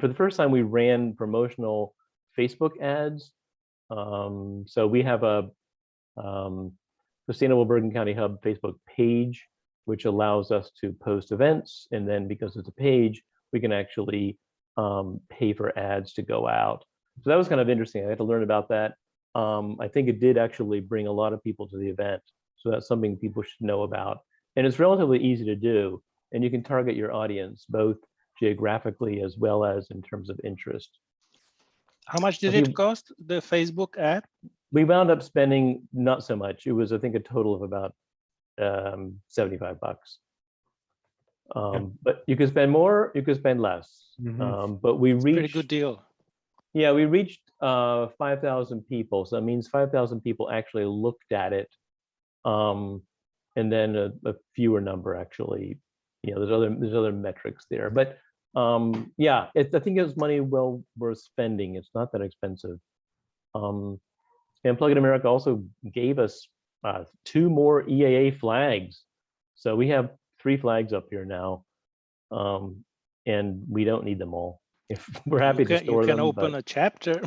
for the first time we ran promotional Facebook ads. So we have a Sustainable Bergen County Hub Facebook page, which allows us to post events. And then because it's a page, we can actually pay for ads to go out. So that was kind of interesting. I had to learn about that. I think it did actually bring a lot of people to the event. So that's something people should know about. And it's relatively easy to do. And you can target your audience both geographically as well as in terms of interest. How much did it cost, the Facebook ad? We wound up spending not so much. It was, I think, a total of about $75. But you could spend more, you could spend less. But we reached Pretty good deal. Yeah, we reached 5,000 people. So that means 5,000 people actually looked at it. And then a fewer number actually, there's other metrics there. But yeah, I think it was money well worth spending. It's not that expensive. And Plug in America also gave us 2 more EAA flags. So we have 3 flags up here now. And we don't need them all. If we're happy to store them. You can open a chapter.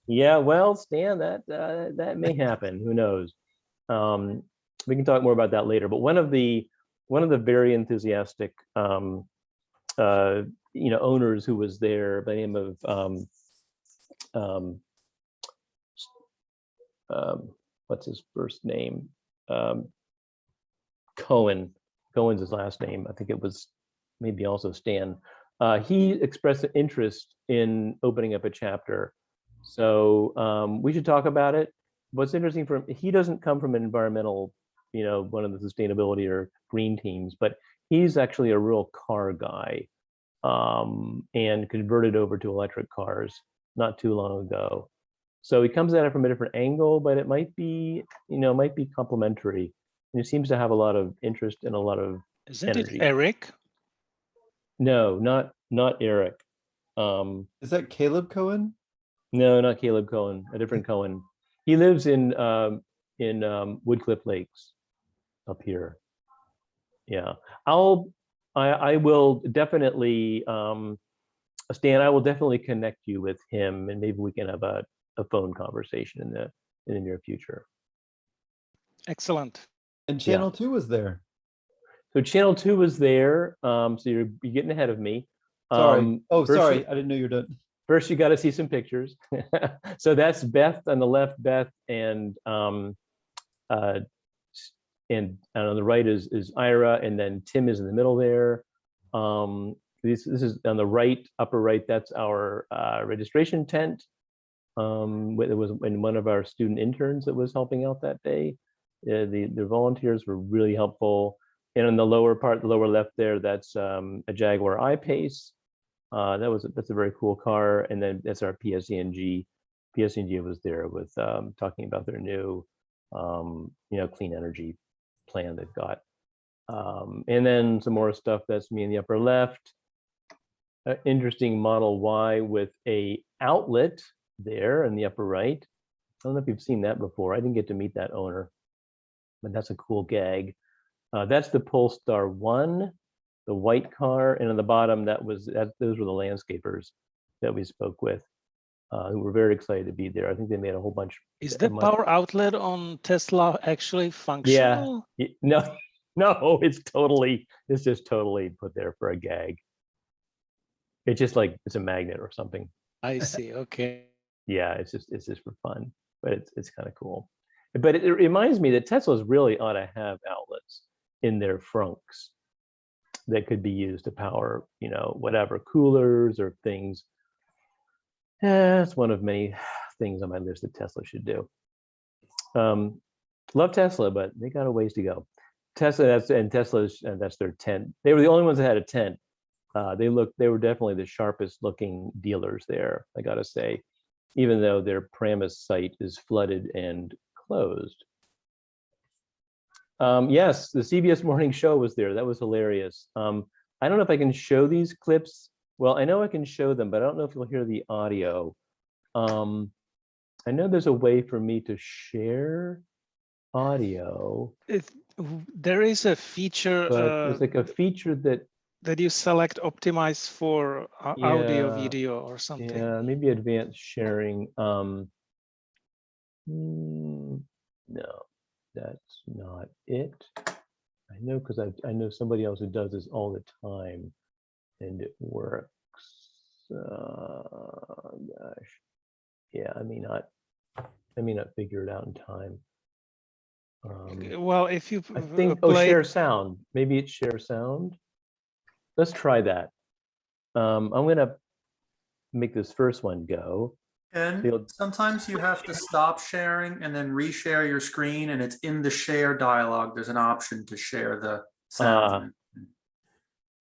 yeah. Well, Stan, that may happen. Who knows? We can talk more about that later. But one of the very enthusiastic, owners who was there by the name of what's his first name? Cohen's his last name. I think it was maybe also Stan. He expressed an interest in opening up a chapter. So we should talk about it. What's interesting he doesn't come from an environmental, one of the sustainability or green teams, but he's actually a real car guy and converted over to electric cars not too long ago. So he comes at it from a different angle, but it might be complementary. And he seems to have a lot of interest and a lot of Isn't energy. it Eric? No, not Eric. Is that Caleb Cohen? No, not Caleb Cohen, a different Cohen. He lives in Woodcliff Lakes up here. Yeah. I will definitely Stan, I will definitely connect you with him, and maybe we can have a phone conversation in the near future. Excellent. And Channel 2 was there. So Channel 2 was there. So you're getting ahead of me. Sorry. Sorry. I didn't know you were done. First, you got to see some pictures. So that's Beth on the left, Beth, and on the right is Ira, and then Tim is in the middle there. This is on the right, upper right. That's our registration tent. It was in one of our student interns that was helping out that day. The volunteers were really helpful. And on the lower part, the lower left there, that's a Jaguar I-Pace. That's a very cool car. And then that's our PSE&G. PSE&G was there with talking about their new, clean energy plan they've got. And then some more stuff. That's me in the upper left. Interesting Model Y with a outlet there in the upper right. I don't know if you've seen that before. I didn't get to meet that owner, but that's a cool gag. That's the Polestar 1, the white car, and on the bottom those were the landscapers that we spoke with, who were very excited to be there. I think they made a whole bunch. Is the power outlet on Tesla actually functional? Yeah, no, it's just totally put there for a gag. It's just like it's a magnet or something. I see. Okay. Yeah, it's just for fun, but it's kind of cool. But it reminds me that Teslas really ought to have outlets in their frunks that could be used to power, whatever, coolers or things. That's one of many things on my list that Tesla should do. Love Tesla, but they got a ways to go. Tesla's that's their tent. They were the only ones that had a tent. They were definitely the sharpest looking dealers there, I gotta say, even though their Paramus site is flooded and closed. Yes, the CBS Morning Show was there. That was hilarious. I don't know if I can show these clips. Well, I know I can show them, but I don't know if you'll hear the audio. I know there's a way for me to share audio. There is a feature. There's like a feature that you select optimize for audio, video, or something. Yeah, maybe advanced sharing. No, that's not it. I know because I know somebody else who does this all the time, and it works. Gosh, yeah, I may not figure it out in time. Well, if you I think share sound. Maybe it's share sound. Let's try that. I'm gonna make this first one go, And sometimes you have to stop sharing and then reshare your screen, and it's in the share dialog. There's an option to share the sound.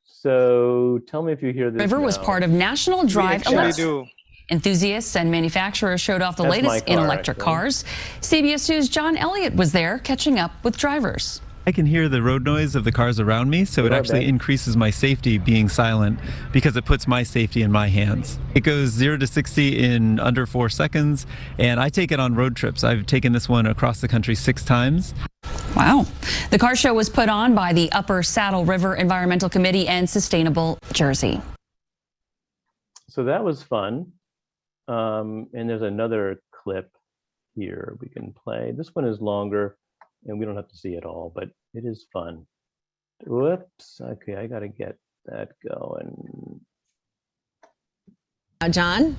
So tell me if you hear this. River was part of National Drive do. Enthusiasts and manufacturers showed off the That's latest my in car, electric actually. cars. CBS News' John Elliott was there catching up with drivers. I can hear the road noise of the cars around me, so it actually increases my safety being silent because it puts my safety in my hands. It goes 0 to 60 in under 4 seconds, and I take it on road trips. I've taken this one across the country 6 times. Wow. The car show was put on by the Upper Saddle River Environmental Committee and Sustainable Jersey. So that was fun. And there's another clip here we can play. This one is longer and we don't have to see it all, but it is fun. Whoops. Okay, I got to get that going. John?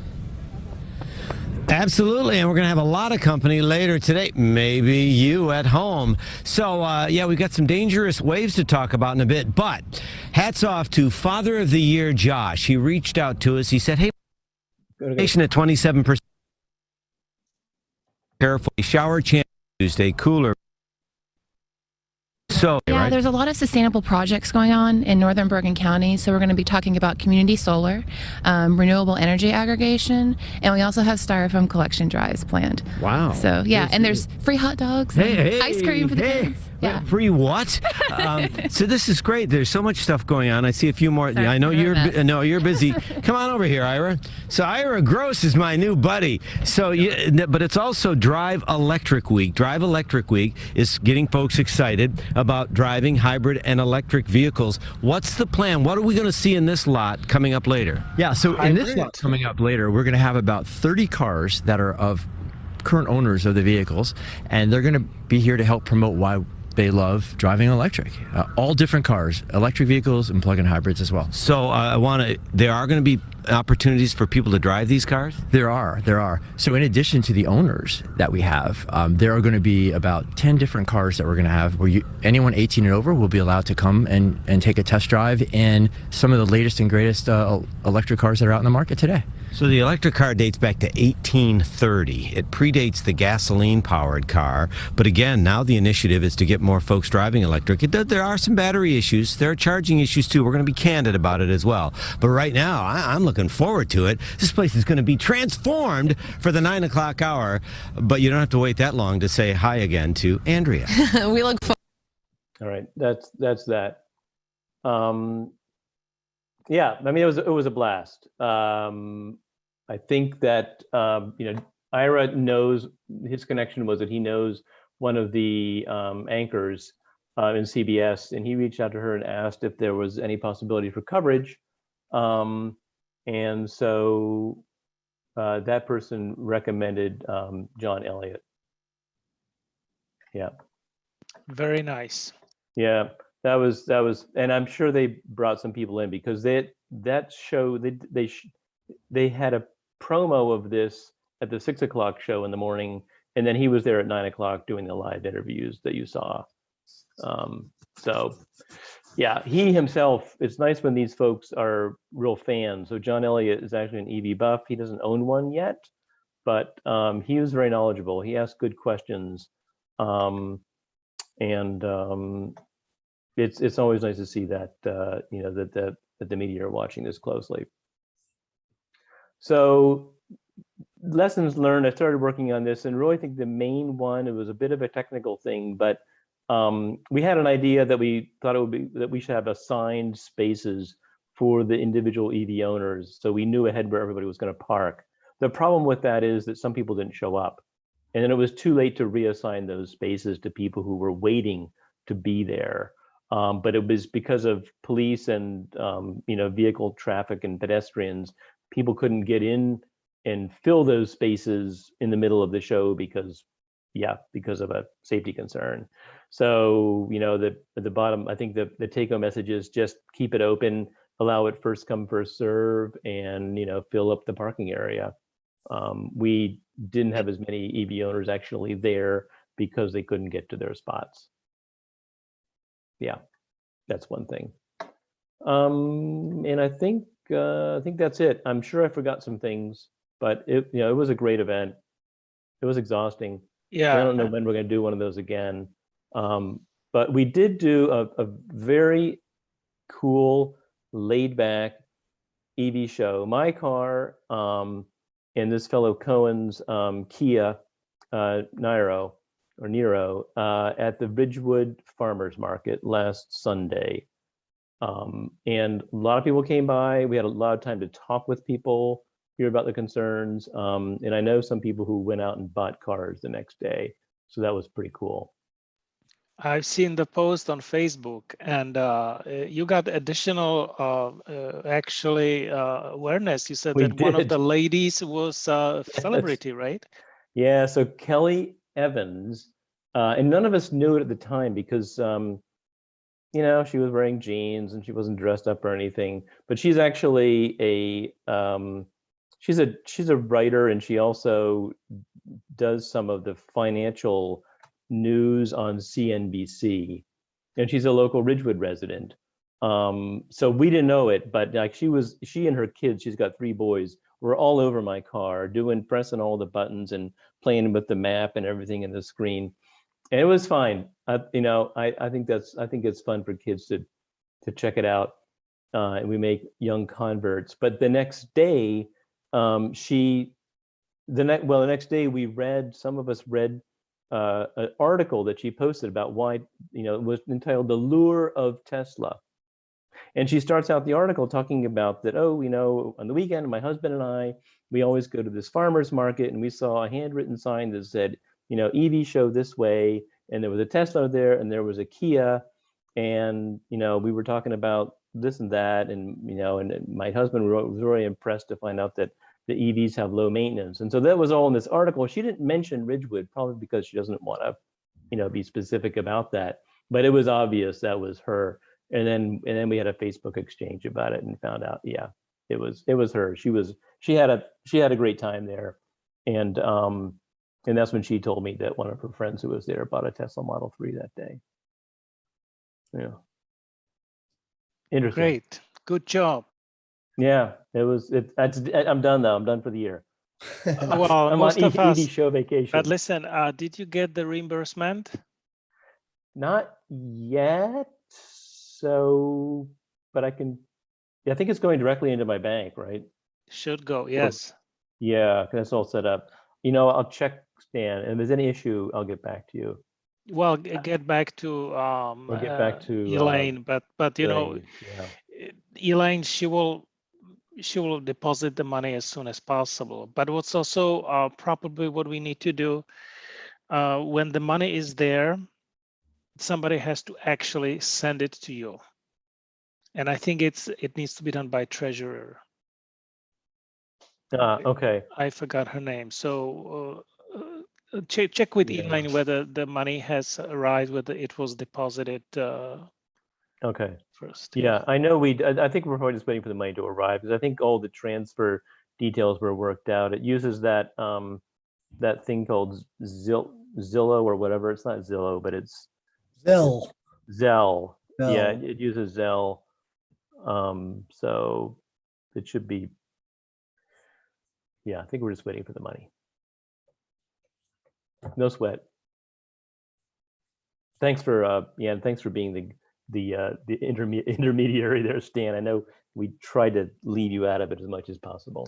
Absolutely, and we're going to have a lot of company later today, maybe you at home. So, yeah, we've got some dangerous waves to talk about in a bit, but hats off to Father of the Year, Josh. He reached out to us. He said, hey, station at 27%. Careful, shower chance Tuesday, cooler. So, yeah, right? There's a lot of sustainable projects going on in Northern Bergen County. So we're going to be talking about community solar, renewable energy aggregation, and we also have styrofoam collection drives planned. Wow. So yeah, and there's free hot dogs, and ice cream for the kids. Yeah. Free what? So this is great. There's so much stuff going on. I see a few more. Sorry, I know you're you're busy. Come on over here, Ira. So Ira Gross is my new buddy. So, but it's also Drive Electric Week. Drive Electric Week is getting folks excited about driving hybrid and electric vehicles. What's the plan? What are we going to see in this lot coming up later? Yeah, so in this lot coming up later, we're going to have about 30 cars that are of current owners of the vehicles, and they're going to be here to help promote why they love driving electric. All different cars, electric vehicles and plug-in hybrids as well. So there are going to be opportunities for people to drive these cars? There are. So in addition to the owners that we have, there are going to be about 10 different cars that we're going to have where anyone 18 and over will be allowed to come and take a test drive in some of the latest and greatest electric cars that are out in the market today. So the electric car dates back to 1830. It predates the gasoline-powered car. But again, now the initiative is to get more folks driving electric. There are some battery issues. There are charging issues, too. We're going to be candid about it as well. But right now, I'm looking forward to it. This place is going to be transformed for the 9 o'clock hour. But you don't have to wait that long to say hi again to Andrea. We look forward. All right, that's that. Yeah, I mean, it was a blast. I think that Ira knows, his connection was that he knows one of the anchors in CBS, and he reached out to her and asked if there was any possibility for coverage. And so that person recommended John Elliott. Yeah. Very nice. Yeah, that was, and I'm sure they brought some people in because that show, they had a promo of this at the 6 o'clock show in the morning, and then he was there at 9 o'clock doing the live interviews that you saw. So yeah, he himself, it's nice when these folks are real fans. So John Elliott is actually an EV buff. He doesn't own one yet, but he was very knowledgeable. He asked good questions. It's always nice to see that, that the media are watching this closely. So lessons learned, I started working on this and really think the main one, it was a bit of a technical thing, but we had an idea that we thought it would be that we should have assigned spaces for the individual EV owners. So we knew ahead where everybody was going to park. The problem with that is that some people didn't show up. And then it was too late to reassign those spaces to people who were waiting to be there. But it was because of police and vehicle traffic and pedestrians, people couldn't get in and fill those spaces in the middle of the show because of a safety concern. So, at the bottom, I think the take-home message is just keep it open, allow it first come, first serve, and, fill up the parking area. We didn't have as many EV owners actually there because they couldn't get to their spots. Yeah, that's one thing. And I think that's it. I'm sure I forgot some things, but it was a great event. It was exhausting. Yeah. I don't know when we're going to do one of those again. But we did do a very cool, laid back EV show. My car and this fellow Cohen's Kia Niro at the Ridgewood Farmers Market last Sunday. And a lot of people came by. We had a lot of time to talk with people, hear about the concerns. And I know some people who went out and bought cars the next day. So that was pretty cool. I've seen the post on Facebook, and you got additional awareness. You said that one of the ladies was a celebrity, right? Yeah, so Kelly Evans, and none of us knew it at the time because, she was wearing jeans and she wasn't dressed up or anything, but she's actually she's a writer, and she also does some of the financial news on CNBC, and she's a local Ridgewood resident. So we didn't know it, but like she and her kids, she's got 3 boys, were all over my car pressing all the buttons and playing with the map and everything in the screen. And it was fine. I think it's fun for kids to check it out. And we make young converts. But the next day, the next day some of us read an article that she posted about why, it was entitled "The Lure of Tesla." And she starts out the article talking about that, on the weekend, my husband and I, we always go to this farmer's market, and we saw a handwritten sign that said, EV show this way, and there was a Tesla there, and there was a Kia, and, we were talking about this and that, and, and my husband was really impressed to find out that the EVs have low maintenance. And so that was all in this article. She didn't mention Ridgewood, probably because she doesn't want to, be specific about that, but it was obvious that was her. And then we had a Facebook exchange about it and found out, yeah, it was her. She had a great time there. And that's when she told me that one of her friends who was there bought a Tesla Model 3 that day. Yeah. Interesting. Great. Good job. Yeah, I'm done though. I'm done for the year. Well, I'm most on of us. EV show vacation. But listen, did you get the reimbursement? Not yet. So, but I think it's going directly into my bank, right? Should go, yes. Yeah, that's all set up. I'll check, Stan, and if there's any issue, I'll get back to you. Well, get back to We'll get back to Elaine, but yeah. Elaine, she will deposit the money as soon as possible. But what's also probably what we need to do when the money is there, somebody has to actually send it to you, and I think it needs to be done by treasurer. Okay. I forgot her name. So check with Elaine whether the money has arrived, whether it was deposited. Okay. First. Yeah, I know I think we're probably just waiting for the money to arrive, because I think all the transfer details were worked out. It uses that thing called Zillow or whatever. It's not Zillow, but it's Zelle. Zelle. Yeah, it uses Zelle. So it should be. Yeah, I think we're just waiting for the money. No sweat. Thanks for thanks for being the intermediary there, Stan. I know we tried to leave you out of it as much as possible.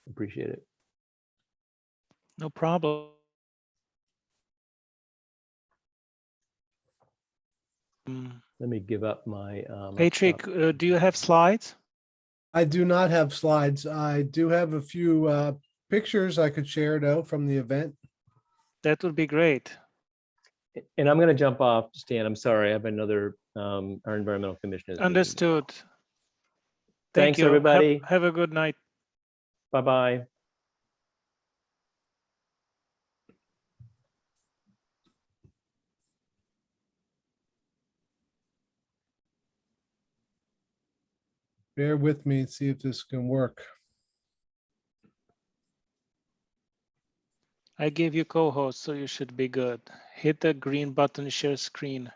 Appreciate it. No problem. Let me give up my Patrick, do you have slides? I do not have slides. I do have a few pictures I could share though from the event. That would be great. And I'm going to jump off, Stan. I'm sorry. I have another our environmental commissioners. Understood. Thanks, you. everybody. Have a good night. Bye-bye. Bear with me and see if this can work. I gave you co-host, so you should be good. Hit the green button, share screen.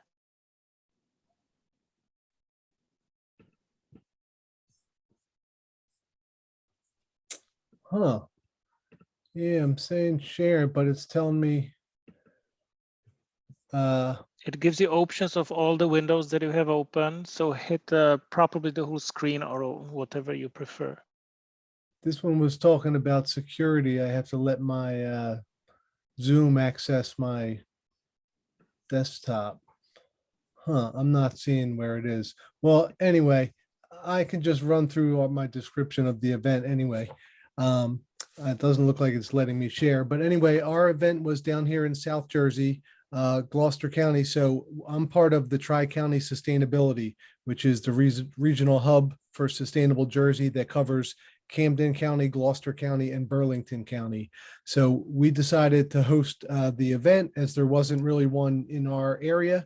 Huh. Yeah, I'm saying share, but it's telling me. It gives you options of all the windows that you have open. So hit probably the whole screen or whatever you prefer. This one was talking about security. I have to let my Zoom access my desktop. Huh, I'm not seeing where it is. Well, anyway, I can just run through all my description of the event anyway. It doesn't look like it's letting me share, but anyway, our event was down here in South Jersey, Gloucester County. So I'm part of the Tri-County Sustainability, which is the regional hub for sustainable Jersey that covers Camden County, Gloucester County, and Burlington County. So we decided to host the event as there wasn't really one in our area.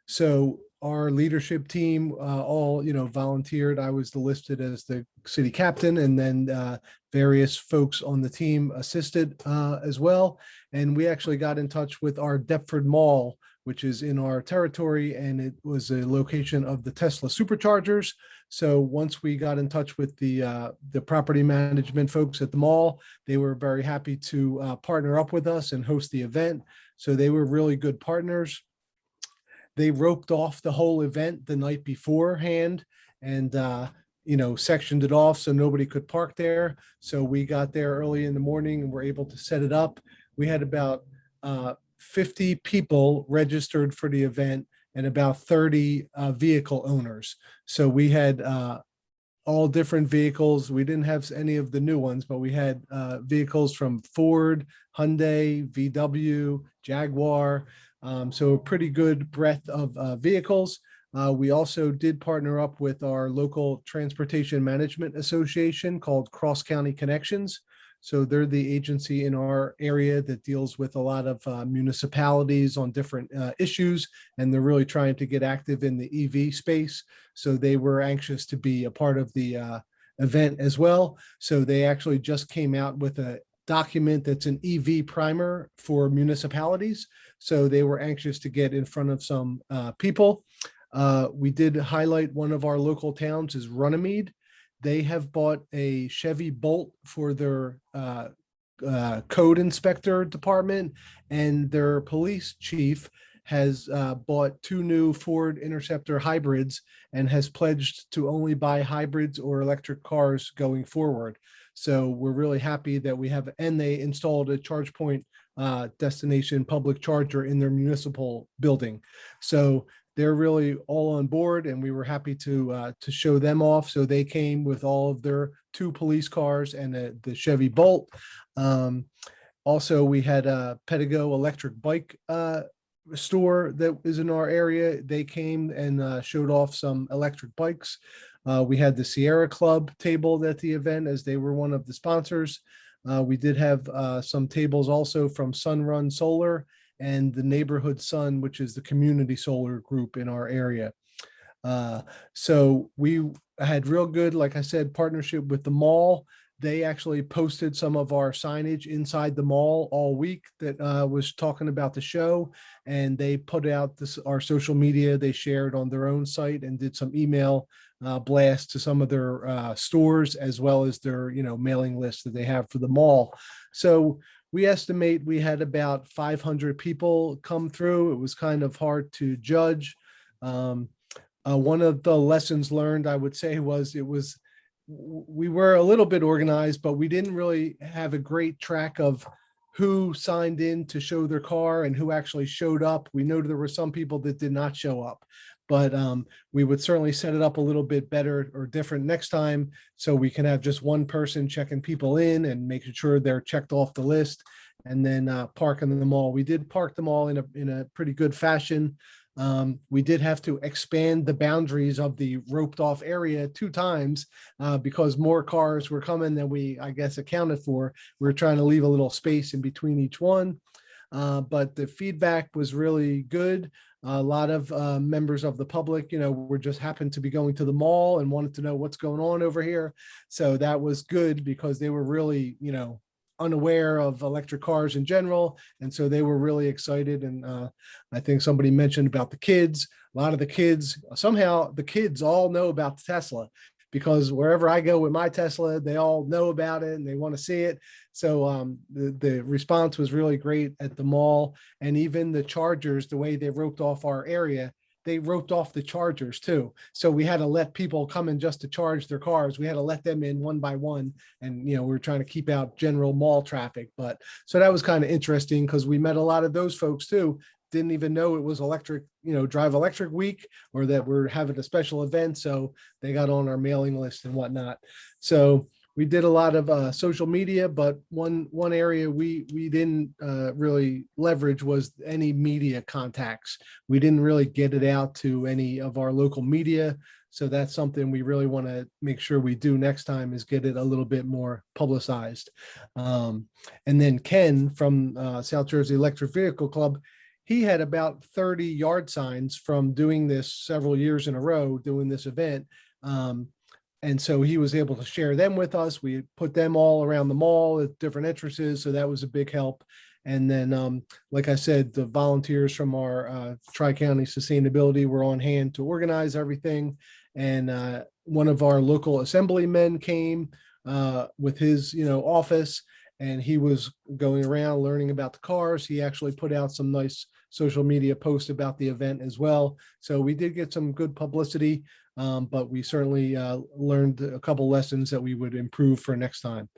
So our leadership team all, volunteered. I was listed as the city captain, and then various folks on the team assisted as well. And we actually got in touch with our Deptford Mall, which is in our territory, and it was a location of the Tesla superchargers. So once we got in touch with the property management folks at the mall, they were very happy to partner up with us and host the event. So they were really good partners. They roped off the whole event the night beforehand and, sectioned it off so nobody could park there. So we got there early in the morning and were able to set it up. We had about 50 people registered for the event and about 30 vehicle owners. So we had all different vehicles. We didn't have any of the new ones, but we had vehicles from Ford, Hyundai, VW, Jaguar. So a pretty good breadth of vehicles. We also did partner up with our local transportation management association called Cross County Connections. So they're the agency in our area that deals with a lot of municipalities on different issues, and they're really trying to get active in the EV space. So they were anxious to be a part of the event as well. So they actually just came out with a document that's an EV primer for municipalities. So they were anxious to get in front of some people. We did highlight one of our local towns is Runnymede. They have bought a Chevy Bolt for their code inspector department, and their police chief has bought 2 new Ford Interceptor hybrids and has pledged to only buy hybrids or electric cars going forward. So we're really happy that we have, and they installed a charge point destination public charger in their municipal building. So they're really all on board, and we were happy to show them off. So they came with all of their 2 police cars and the Chevy Bolt. Also, we had a Pedigo electric bike store that is in our area. They came and showed off some electric bikes. We had the Sierra Club table at the event as they were one of the sponsors. We did have some tables also from Sunrun Solar and the Neighborhood Sun, which is the community solar group in our area. So we had real good, like I said, partnership with the mall. They actually posted some of our signage inside the mall all week that was talking about the show, and they put out our social media. They shared on their own site and did some email blast to some of their stores, as well as their mailing list that they have for the mall. So we estimate we had about 500 people come through. It was kind of hard to judge. One of the lessons learned, I would say, was we were a little bit organized, but we didn't really have a great track of who signed in to show their car and who actually showed up. We know there were some people that did not show up, but we would certainly set it up a little bit better or different next time, so we can have just one person checking people in and making sure they're checked off the list, and then parking them all. We did park them all in a pretty good fashion. We did have to expand the boundaries of the roped off area 2 times because more cars were coming than we, I guess, accounted for. We were trying to leave a little space in between each one. But the feedback was really good. A lot of members of the public, were just happened to be going to the mall and wanted to know what's going on over here. So that was good because they were really, unaware of electric cars in general. And so they were really excited. And I think somebody mentioned about the kids. A lot of the kids, somehow the kids all know about the Tesla because wherever I go with my Tesla, they all know about it and they want to see it. So the response was really great at the mall, and even the chargers, the way they roped off our area, they roped off the chargers too. So we had to let people come in just to charge their cars. We had to let them in one by one. And, we were trying to keep out general mall traffic. But so that was kind of interesting because we met a lot of those folks too. Didn't even know it was electric, Drive Electric Week, or that we're having a special event. So they got on our mailing list and whatnot. So we did a lot of social media, but one area we didn't really leverage was any media contacts. We didn't really get it out to any of our local media. So that's something we really want to make sure we do next time, is get it a little bit more publicized. And then Ken from South Jersey Electric Vehicle Club, he had about 30 yard signs from doing this several years in a row, doing this event. And so he was able to share them with us. We put them all around the mall at different entrances. So that was a big help. And then, like I said, the volunteers from our Tri-County Sustainability were on hand to organize everything. And one of our local assemblymen came with his, office, and he was going around learning about the cars. He actually put out some nice social media posts about the event as well. So we did get some good publicity. But we certainly learned a couple lessons that we would improve for next time.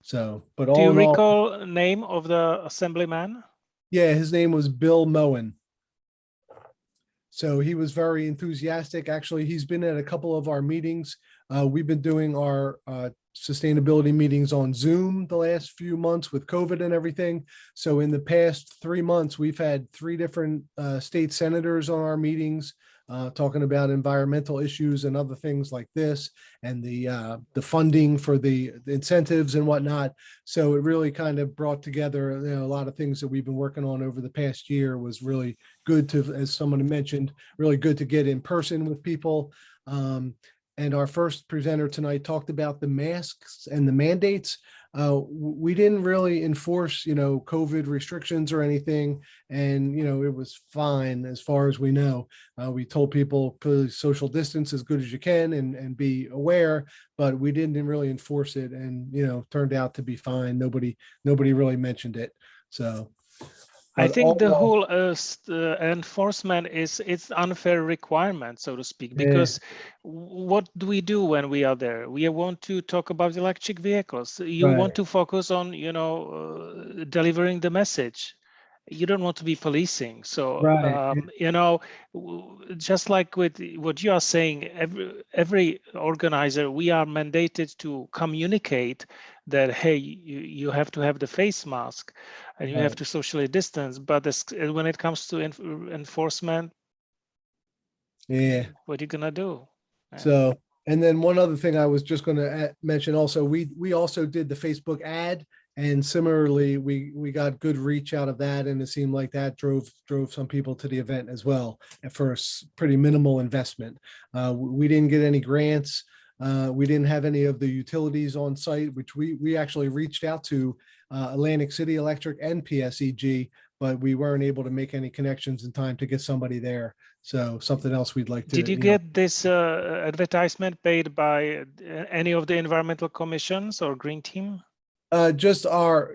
So, but all do you in all, recall the name of the assemblyman? Yeah, his name was Bill Moen. So he was very enthusiastic. Actually, he's been at a couple of our meetings. We've been doing our sustainability meetings on Zoom the last few months with COVID and everything. So in the past 3 months, we've had 3 different state senators on our meetings, talking about environmental issues and other things like this, and the funding for the incentives and whatnot. So it really kind of brought together a lot of things that we've been working on over the past year. Was really good to, as someone mentioned, really good to get in person with people. And our first presenter tonight talked about the masks and the mandates. We didn't really enforce, COVID restrictions or anything. And, it was fine as far as we know. We told people, please social distance as good as you can and be aware, but we didn't really enforce it. And, turned out to be fine. Nobody really mentioned it. So I think the whole enforcement it's unfair requirement, so to speak, because what do we do when we are there? We want to talk about electric vehicles. You want to focus on, delivering the message. You don't want to be policing. So, just like with what you are saying, every organizer, we are mandated to communicate that, hey, you have to have the face mask and you have to socially distance. But when it comes to enforcement, what are you gonna do? So, and then one other thing I was just going to mention also, we also did the Facebook ad, and similarly, we got good reach out of that, and it seemed like that drove some people to the event as well for a pretty minimal investment. We didn't get any grants. We didn't have any of the utilities on site, which we actually reached out to Atlantic City Electric and PSEG, but we weren't able to make any connections in time to get somebody there. So something else we'd like to. Did you get this advertisement paid by any of the environmental commissions or green team? Just our,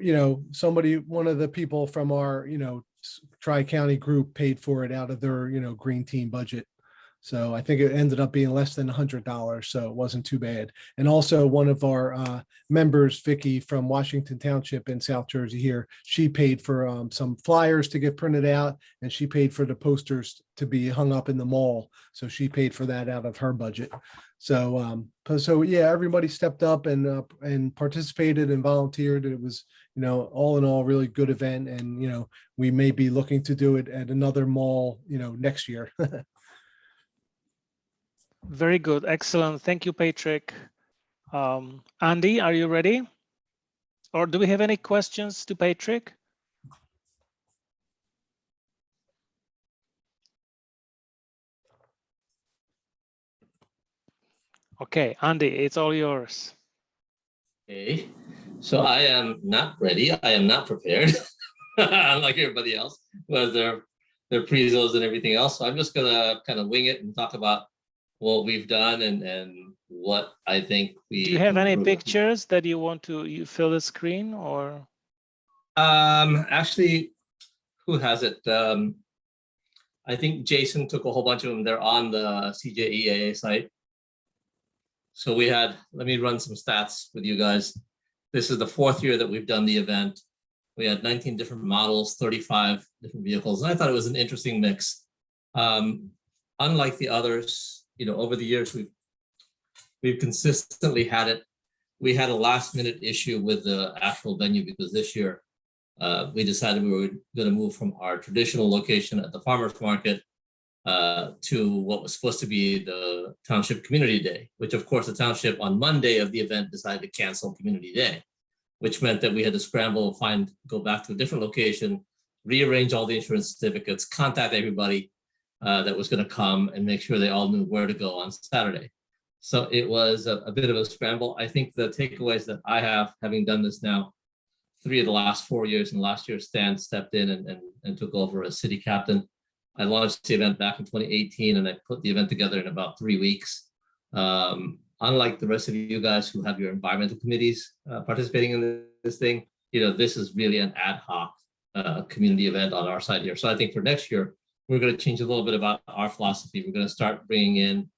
somebody, one of the people from our, Tri-County group paid for it out of their, green team budget. So I think it ended up being less than $100, so it wasn't too bad. And also one of our members, Vicky from Washington Township in South Jersey here, she paid for some flyers to get printed out, and she paid for the posters to be hung up in the mall. So she paid for that out of her budget. So, yeah, everybody stepped up and participated and volunteered. It was, all in all, really good event. And, we may be looking to do it at another mall, next year. Very good. Excellent. Thank you, Patrick. Andi, are you ready? Or do we have any questions to Patrick? Okay, Andi, it's all yours. Okay, so I am not ready. I am not prepared, unlike everybody else who has their prezos and everything else. So I'm just gonna kind of wing it and talk about what we've done and what I think we. Do you have any improve. pictures that you want to fill the screen or? Actually, who has it? I think Jason took a whole bunch of them. They're on the CJEAA site. So we had, let me run some stats with you guys. This is the 4th year that we've done the event. We had 19 different models, 35 different vehicles. And I thought it was an interesting mix. Unlike the others, over the years, we've consistently had it. We had a last minute issue with the actual venue because this year we decided we were going to move from our traditional location at the farmers market to what was supposed to be the Township Community Day, which of course the township on Monday of the event decided to cancel Community Day, which meant that we had to scramble, go back to a different location, rearrange all the insurance certificates, contact everybody that was going to come and make sure they all knew where to go on Saturday. So it was a bit of a scramble. I think the takeaways that I have, having done this now 3 of the last 4 years, and last year Stan stepped in and took over as city captain. I launched the event back in 2018 and I put the event together in about 3 weeks. Unlike the rest of you guys who have your environmental committees participating in this thing, this is really an ad hoc community event on our side here. So I think for next year, we're going to change a little bit about our philosophy. We're going to start bringing in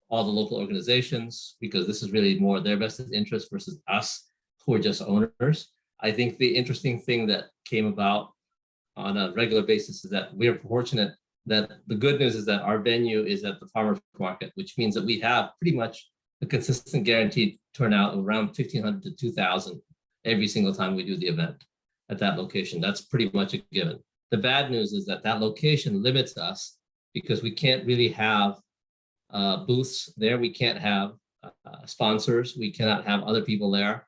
all the local organizations because this is really more their best interest versus us who are just owners. I think the interesting thing that came about on a regular basis is that we are fortunate that the good news is that our venue is at the farmers market, which means that we have pretty much a consistent guaranteed turnout of around 1,500 to 2,000 every single time we do the event at that location. That's pretty much a given. The bad news is that location limits us because we can't really have booths there. We can't have sponsors. We cannot have other people there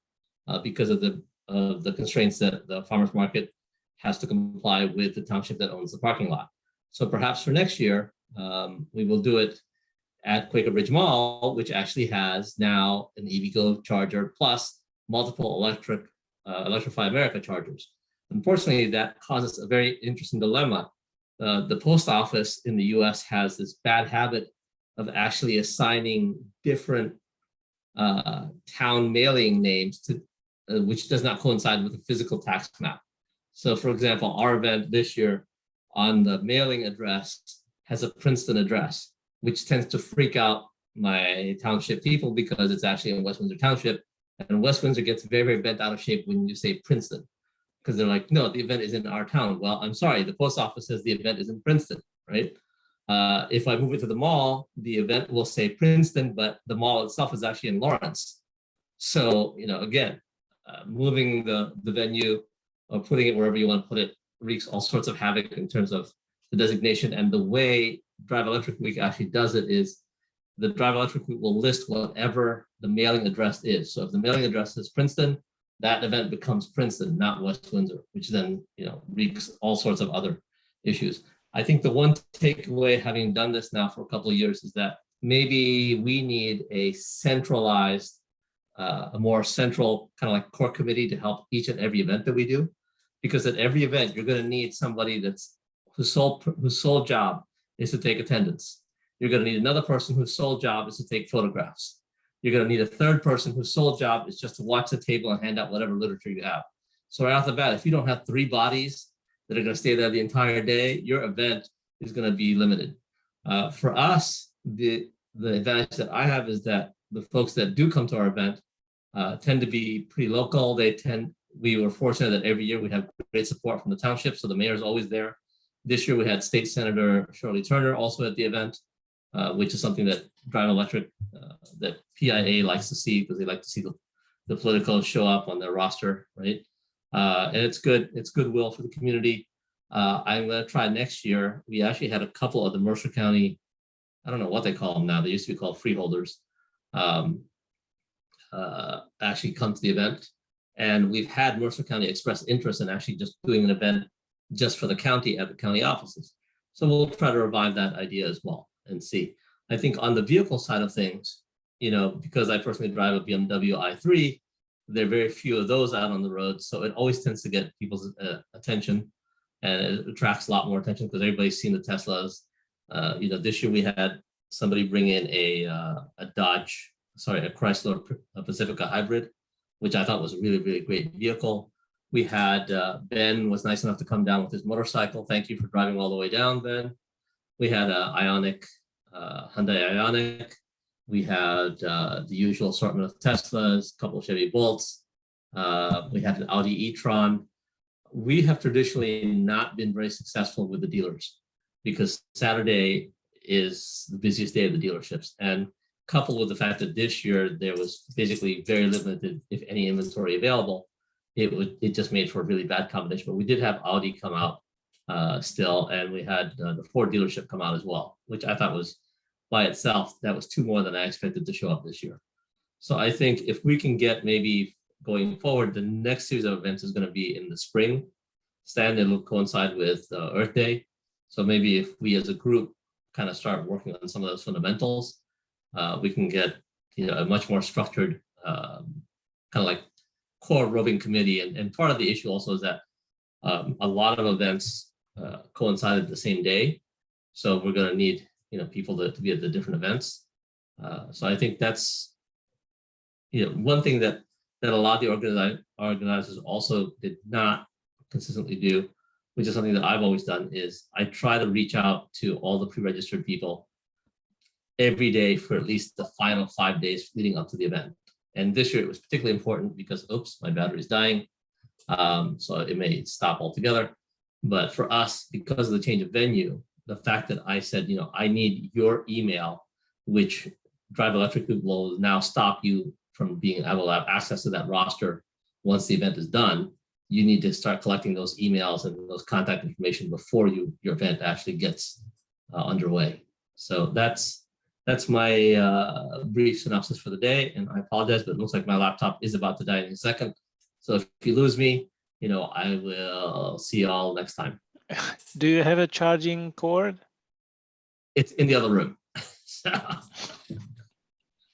because of the constraints that the farmers market has to comply with the township that owns the parking lot. So perhaps for next year, we will do it at Quaker Ridge Mall, which actually has now an EVgo charger plus multiple Electrify America chargers. Unfortunately, that causes a very interesting dilemma. The post office in the US has this bad habit of actually assigning different town mailing names to which does not coincide with the physical tax map. So for example, our event this year on the mailing address has a Princeton address, which tends to freak out my township people because it's actually in West Windsor Township. And West Windsor gets very, very bent out of shape when you say Princeton, because they're like, no, the event is in our town. Well, I'm sorry, the post office says the event is in Princeton, right? If I move it to the mall, the event will say Princeton, but the mall itself is actually in Lawrence. So, again, moving the venue or putting it wherever you want to put it wreaks all sorts of havoc in terms of the designation. And the way Drive Electric Week actually does it is the Drive Electric Week will list whatever the mailing address is. So if the mailing address is Princeton, that event becomes Princeton, not West Windsor, which then wreaks all sorts of other issues. I think the one takeaway, having done this now for a couple of years, is that maybe we need a centralized, a more central kind of like core committee to help each and every event that we do, because at every event you're going to need somebody whose sole job is to take attendance. You're going to need another person whose sole job is to take photographs. You're going to need a third person whose sole job is just to watch the table and hand out whatever literature you have. So right off the bat, if you don't have 3 bodies that are going to stay there the entire day, your event is going to be limited. For us, the advantage that I have is that the folks that do come to our event tend to be pretty local. We were fortunate that every year we have great support from the township, so the mayor is always there. This year we had State Senator Shirley Turner also at the event, which is something that Drive Electric, that PIA likes to see, because they like to see the politicals show up on their roster, right? And it's good. It's goodwill for the community. I'm going to try next year. We actually had a couple of the Mercer County, I don't know what they call them now. They used to be called freeholders, actually come to the event. And we've had Mercer County express interest in actually just doing an event just for the county at the county offices. So we'll try to revive that idea as well and see. I think on the vehicle side of things, because I personally drive a BMW i3, there are very few of those out on the road. So it always tends to get people's attention, and it attracts a lot more attention because everybody's seen the Teslas. This year we had somebody bring in a Chrysler Pacifica hybrid, which I thought was a really, really great vehicle. We had Ben was nice enough to come down with his motorcycle. Thank you for driving all the way down, Ben. We had a Hyundai Ioniq. We had the usual assortment of Teslas, a couple of Chevy Bolts. We had an Audi e-tron. We have traditionally not been very successful with the dealers because Saturday is the busiest day of the dealerships. And coupled with the fact that this year there was basically very limited, if any, inventory available, it just made for a really bad combination. But we did have Audi come out still, and we had the Ford dealership come out as well, which I thought was by itself, that was 2 more than I expected to show up this year. So I think if we can get maybe going forward, the next series of events is going to be in the spring. Stan, it'll coincide with Earth Day. So maybe if we as a group kind of start working on some of those fundamentals, we can get a much more structured kind of like core roving committee. And part of the issue also is that a lot of events coincided the same day. So we're going to need people to be at the different events. So I think that's one thing that a lot of the organizers also did not consistently do, which is something that I've always done, is I try to reach out to all the pre-registered people every day for at least the final 5 days leading up to the event. And this year it was particularly important because, oops, my battery's dying. So it may stop altogether. But for us, because of the change of venue, the fact that I said, I need your email, which Drive Electric will now stop you from being able to have access to that roster once the event is done. You need to start collecting those emails and those contact information before your event actually gets underway. So that's my brief synopsis for the day. And I apologize, but it looks like my laptop is about to die in a second. So if you lose me, I will see you all next time. Do you have a charging cord? It's in the other room.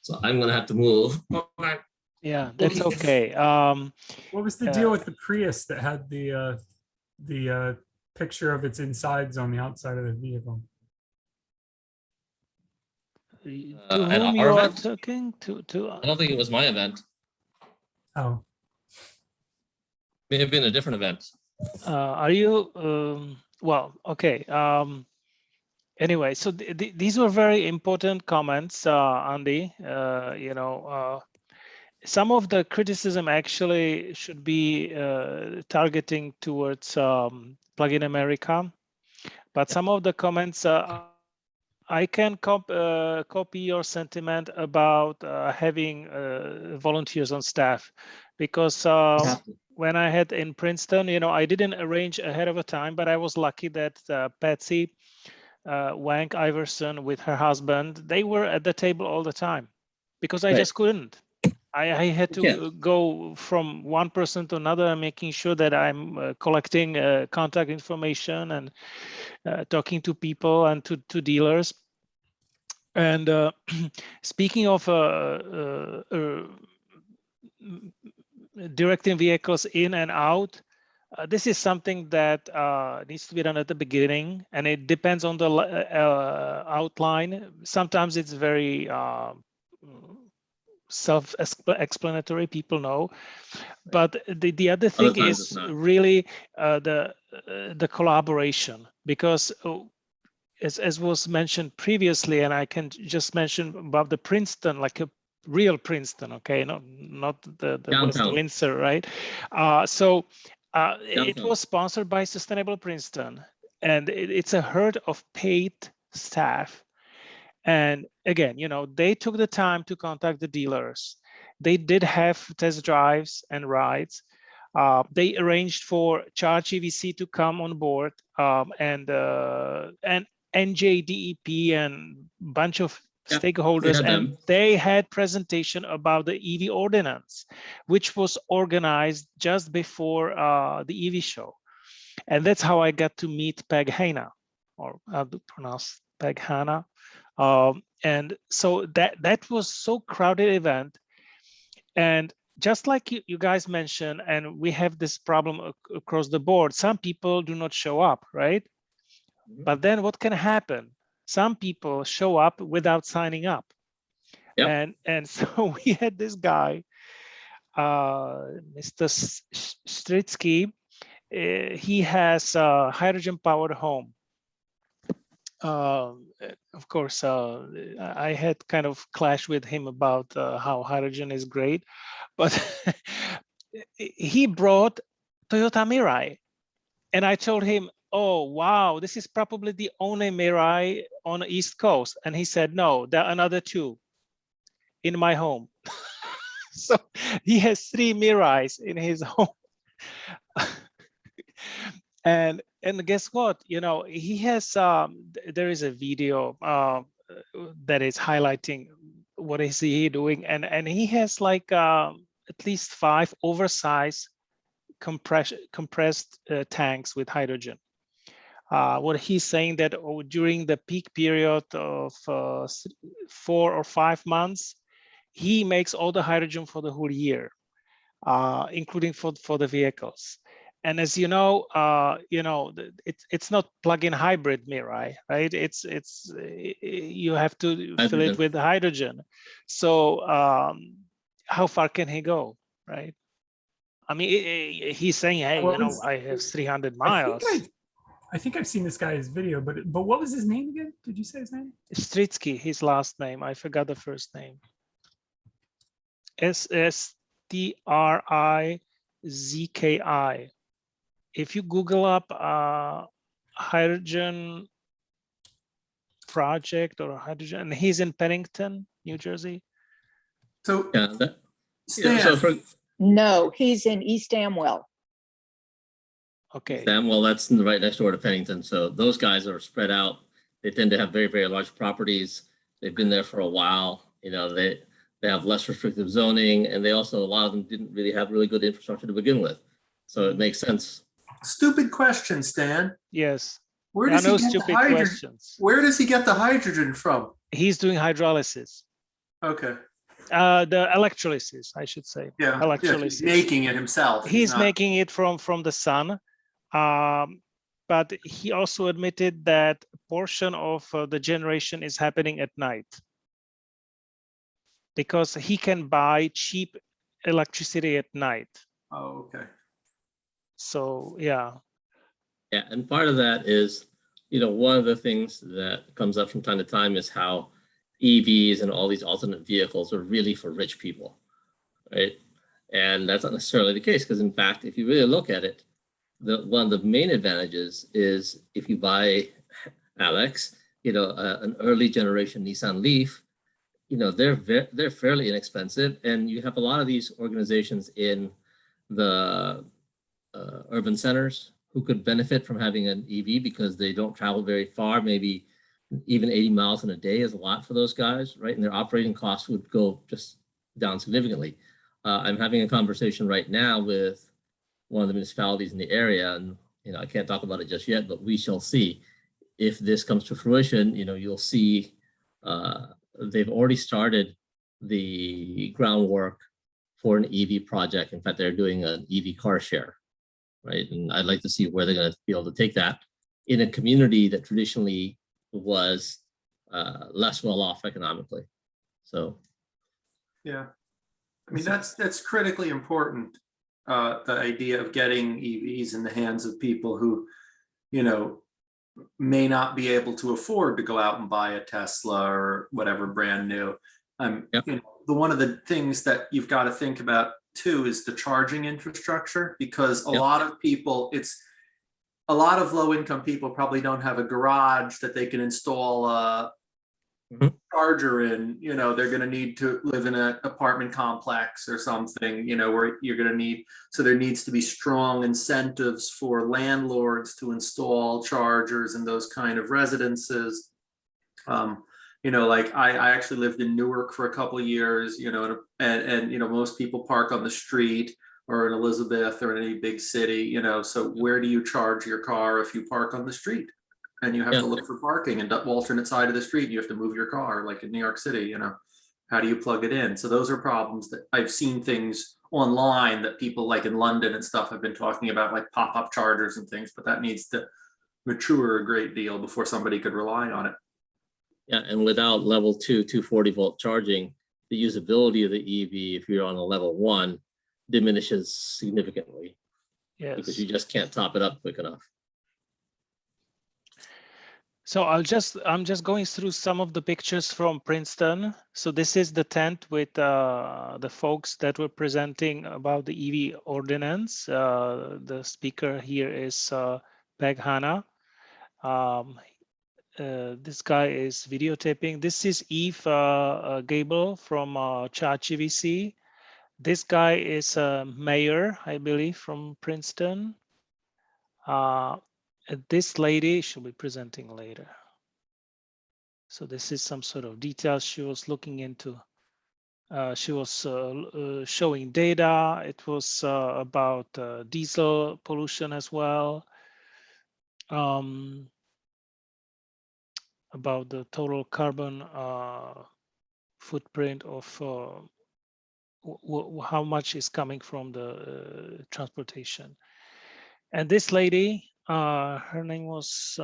So I'm going to have to move. Yeah, that's okay. What was the deal with the Prius that had the picture of its insides on the outside of the vehicle? To whom you are talking to? I don't think it was my event. Oh. May have been a different event. Are you? Well, okay. Anyway, so these were very important comments, Andi. Some of the criticism actually should be targeting towards Plug-in America, but some of the comments I can copy your sentiment about having volunteers on staff, because when I had in Princeton, I didn't arrange ahead of a time, but I was lucky that Patsy Wank Iverson with her husband, they were at the table all the time because I just couldn't. I had to go from one person to another, making sure that I'm collecting contact information and talking to people and to dealers. And speaking of directing vehicles in and out, this is something that needs to be done at the beginning, and it depends on the outline. Sometimes it's very self-explanatory, people know, but the other thing is really the collaboration, because as was mentioned previously, and I can just mention about the Princeton, like a real Princeton, okay, not the West Windsor, right? It was sponsored by Sustainable Princeton, and it's a herd of paid staff. And again, they took the time to contact the dealers. They did have test drives and rides. They arranged for Charge EVC to come on board, and NJDEP and a bunch of stakeholders, and they had presentation about the EV ordinance, which was organized just before the EV show. And that's how I got to meet Peg Hana, or how to pronounce Peg Hana. And so that was so crowded event. And just like you guys mentioned, and we have this problem across the board, some people do not show up, right? But then what can happen? some people show up without signing up. Yep. And so we had this guy, Mr. Stritsky. He has a hydrogen-powered home. Of course, I had kind of clash with him about how hydrogen is great, but he brought Toyota Mirai, and I told him, "Oh wow, this is probably the only Mirai on the East Coast," and he said, "No, there are another 2 in my home." So he has 3 Mirais in his home. And guess what? You know, he has. There is a video that is highlighting what is he doing, and he has like at least 5 oversized compressed tanks with hydrogen. What he's saying that during the peak period of 4 or 5 months, he makes all the hydrogen for the whole year, including for the vehicles. And as you know, it's not plug-in hybrid Mirai, right? It's you have to fill it with hydrogen. So how far can he go, right? I mean, he's saying, "Hey, I have 300 miles." I think I've seen this guy's video, but what was his name again? Did you say his name? Stritsky, his last name. I forgot the first name. SSTRIZKI. If you Google up hydrogen project or hydrogen, and he's in Pennington, New Jersey. So, no, he's in East Amwell. Okay. Amwell, that's right next door to Pennington. So those guys are spread out. They tend to have very, very large properties. They've been there for a while. They have less restrictive zoning, and they also, a lot of them didn't really have really good infrastructure to begin with. So it makes sense. Stupid question, Stan. Yes. Where does he get the hydrogen? Where does he get the hydrogen from? He's doing hydrolysis. Okay. The electrolysis, I should say. Yeah. Electrolysis. He's making it himself. He's making it from the sun. But he also admitted that a portion of the generation is happening at night, because he can buy cheap electricity at night. Oh, okay. So, yeah. Yeah, and part of that is, one of the things that comes up from time to time is how EVs and all these alternate vehicles are really for rich people, right? And that's not necessarily the case, because in fact, if you really look at it, one of the main advantages is if you buy, Alex, an early generation Nissan Leaf, they're fairly inexpensive, and you have a lot of these organizations in the urban centers who could benefit from having an EV because they don't travel very far. Maybe even 80 miles in a day is a lot for those guys, right? And their operating costs would go just down significantly. I'm having a conversation right now with one of the municipalities in the area, and I can't talk about it just yet, but we shall see. If this comes to fruition, you'll see they've already started the groundwork for an EV project. In fact, they're doing an EV car share, right? And I'd like to see where they're going to be able to take that in a community that traditionally was less well off economically. So, yeah, I mean that's critically important. The idea of getting EVs in the hands of people who, may not be able to afford to go out and buy a Tesla or whatever brand new. One of the things that you've got to think about too is the charging infrastructure, because a lot of people, a lot of low income people probably don't have a garage that they can install a charger in. They're going to need to live in an apartment complex or something, where you're going to need, so there needs to be strong incentives for landlords to install chargers in those kind of residences. Like I actually lived in Newark for a couple of years, and most people park on the street or in Elizabeth or in any big city, so where do you charge your car if you park on the street? And you have to look for parking and alternate side of the street. You have to move your car, like in New York City, how do you plug it in? So those are problems that I've seen things online that people like in London and stuff have been talking about, like pop-up chargers and things, but that needs to mature a great deal before somebody could rely on it. Yeah, and without level 2, 240 volt charging, the usability of the EV, if you're on a level 1, diminishes significantly. Yes. Because you just can't top it up quick enough. So I'm just going through some of the pictures from Princeton. So this is the tent with the folks that were presenting about the EV ordinance. The speaker here is Peg Hanna. This guy is videotaping. This is Eve Gable from ChatGVC. This guy is Mayor, I believe, from Princeton. This lady she'll be presenting later. So this is some sort of details she was looking into. She was showing data. It was about diesel pollution as well. About the total carbon footprint of how much is coming from the transportation. And this lady, her name was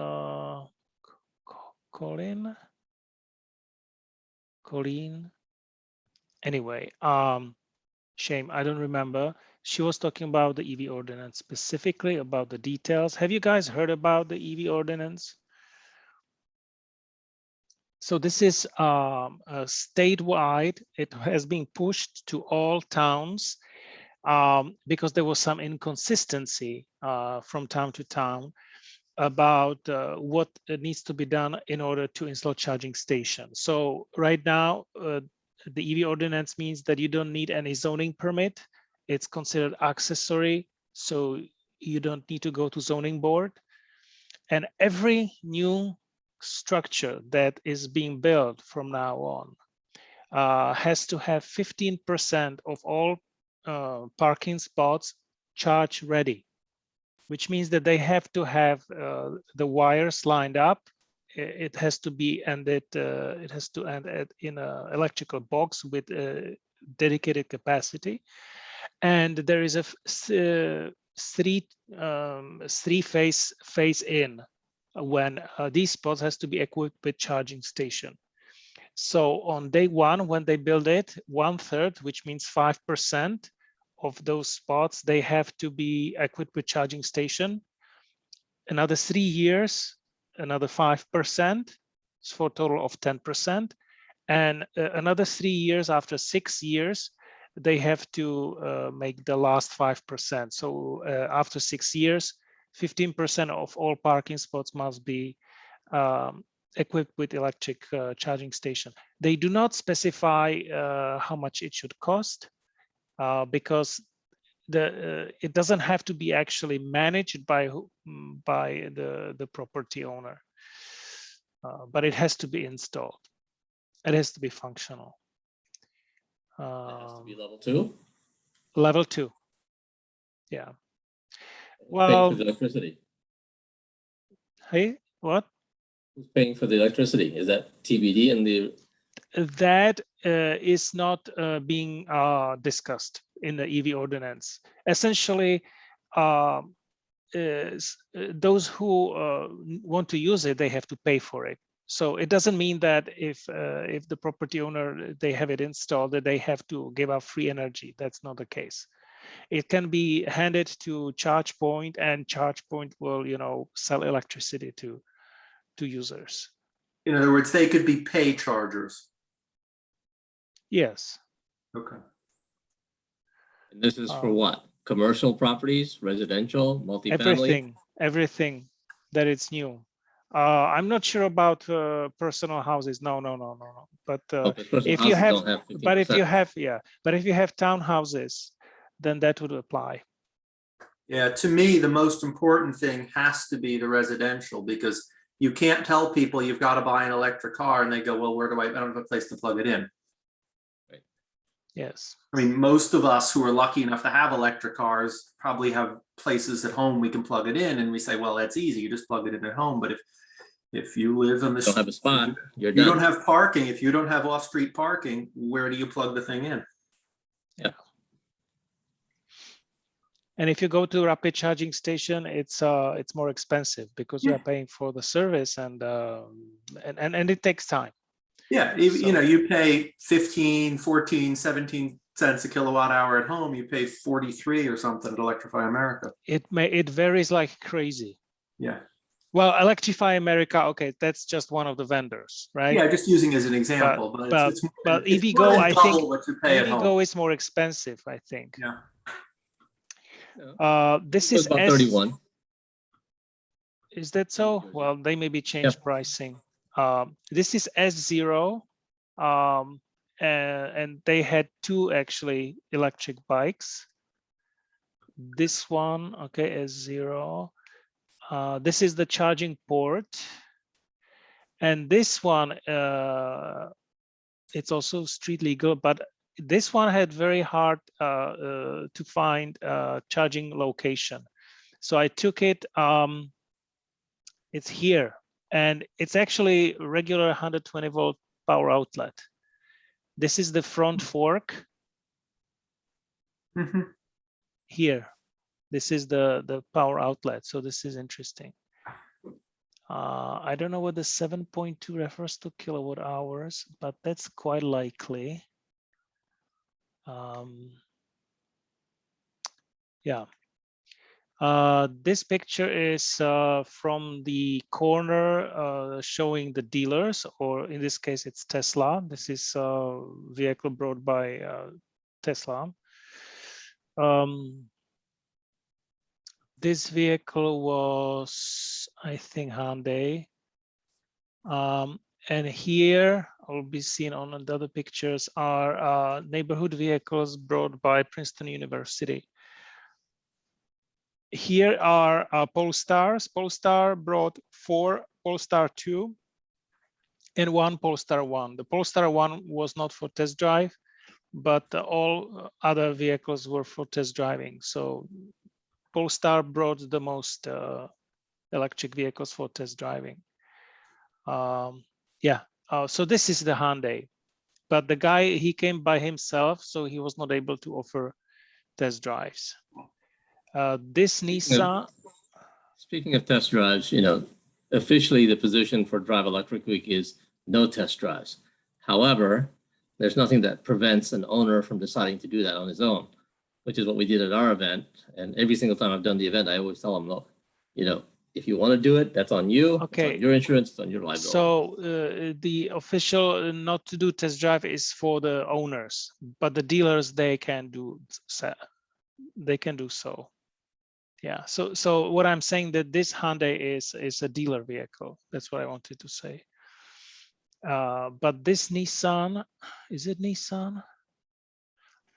Colleen. Anyway, shame, I don't remember. She was talking about the EV ordinance, specifically about the details. Have you guys heard about the EV ordinance? So this is statewide. It has been pushed to all towns because there was some inconsistency from town to town about what needs to be done in order to install charging stations. So right now, the EV ordinance means that you don't need any zoning permit. It's considered accessory, so you don't need to go to zoning board. And every new structure that is being built from now on has to have 15% of all parking spots charge ready, which means that they have to have the wires lined up. It has to be ended. It has to end in an electrical box with dedicated capacity, and there is a three-phase in when these spots has to be equipped with charging station. So on day one, when they build it, 1/3, which means 5% of those spots, they have to be equipped with charging station. Another 3 years, another 5%, for a total of 10%. And another 3 years, after 6 years, they have to make the last 5%. So after 6 years, 15% of all parking spots must be equipped with electric charging station. They do not specify how much it should cost because it doesn't have to be actually managed by the property owner, but it has to be installed. It has to be functional. It has to be level 2? Level 2, yeah. Well, paying for the electricity. Hey, what? Who's paying for the electricity? Is that TBD in the? That is not being discussed in the EV ordinance. Essentially, those who want to use it, they have to pay for it. So it doesn't mean that if the property owner, they have it installed, that they have to give up free energy. That's not the case. It can be handed to ChargePoint, and ChargePoint will, sell electricity to users. In other words, they could be pay chargers. Yes. Okay. And this is for what? Commercial properties, residential, multifamily? Everything that is new. I'm not sure about personal houses. No. But if you have, if you have townhouses, then that would apply. Yeah, to me, the most important thing has to be the residential, because you can't tell people you've got to buy an electric car and they go, well, where do I don't have a place to plug it in. Right. Yes. I mean, most of us who are lucky enough to have electric cars probably have places at home we can plug it in, and we say, well, that's easy. You just plug it in at home. But if you live on the don't have a spot, you don't have parking. If you don't have off-street parking, where do you plug the thing in? Yeah. And if you go to a rapid charging station, it's more expensive because you are paying for the service and it takes time. Yeah, you know, you pay 15, 14, 17 cents a kilowatt hour at home. You pay 43 or something to Electrify America. It varies like crazy. Yeah. Well, Electrify America, okay, that's just one of the vendors, right? Yeah, just using as an example, but EVgo, I think what you pay at home. EVgo is more expensive, I think. Yeah. This is about 31. Is that so? Well, they maybe change pricing. This is S0, and they had two actually electric bikes. This one, okay, S0. This is the charging port, and this one, it's also street legal, but this one had very hard to find charging location. So I took it. It's here, and it's actually regular 120 volt power outlet. This is the front fork. Here, this is the power outlet. So this is interesting. I don't know what the 7.2 refers to kilowatt hours, but that's quite likely. Yeah. This picture is from the corner showing the dealers, or in this case, it's Tesla. This is a vehicle brought by Tesla. This vehicle was, I think, Hyundai. And here, will be seen on the other pictures, are neighborhood vehicles brought by Princeton University. Here are Polestars. Polestar brought 4 Polestar 2 and 1 Polestar 1. The Polestar 1 was not for test drive, but all other vehicles were for test driving. So Polestar brought the most electric vehicles for test driving. Yeah, so this is the Hyundai, but the guy, he came by himself, so he was not able to offer test drives. This Nissan. Speaking of test drives, you know, officially the position for Drive Electric Week is no test drives. However, there's nothing that prevents an owner from deciding to do that on his own, which is what we did at our event. And every single time I've done the event, I always tell them, look, you know, if you want to do it, that's on you. Okay. It's on your insurance, it's on your liability. So the official not to do test drive is for the owners, but the dealers, they can do so. Yeah. So what I'm saying, that this Hyundai is a dealer vehicle. That's what I wanted to say. But this Nissan, is it Nissan?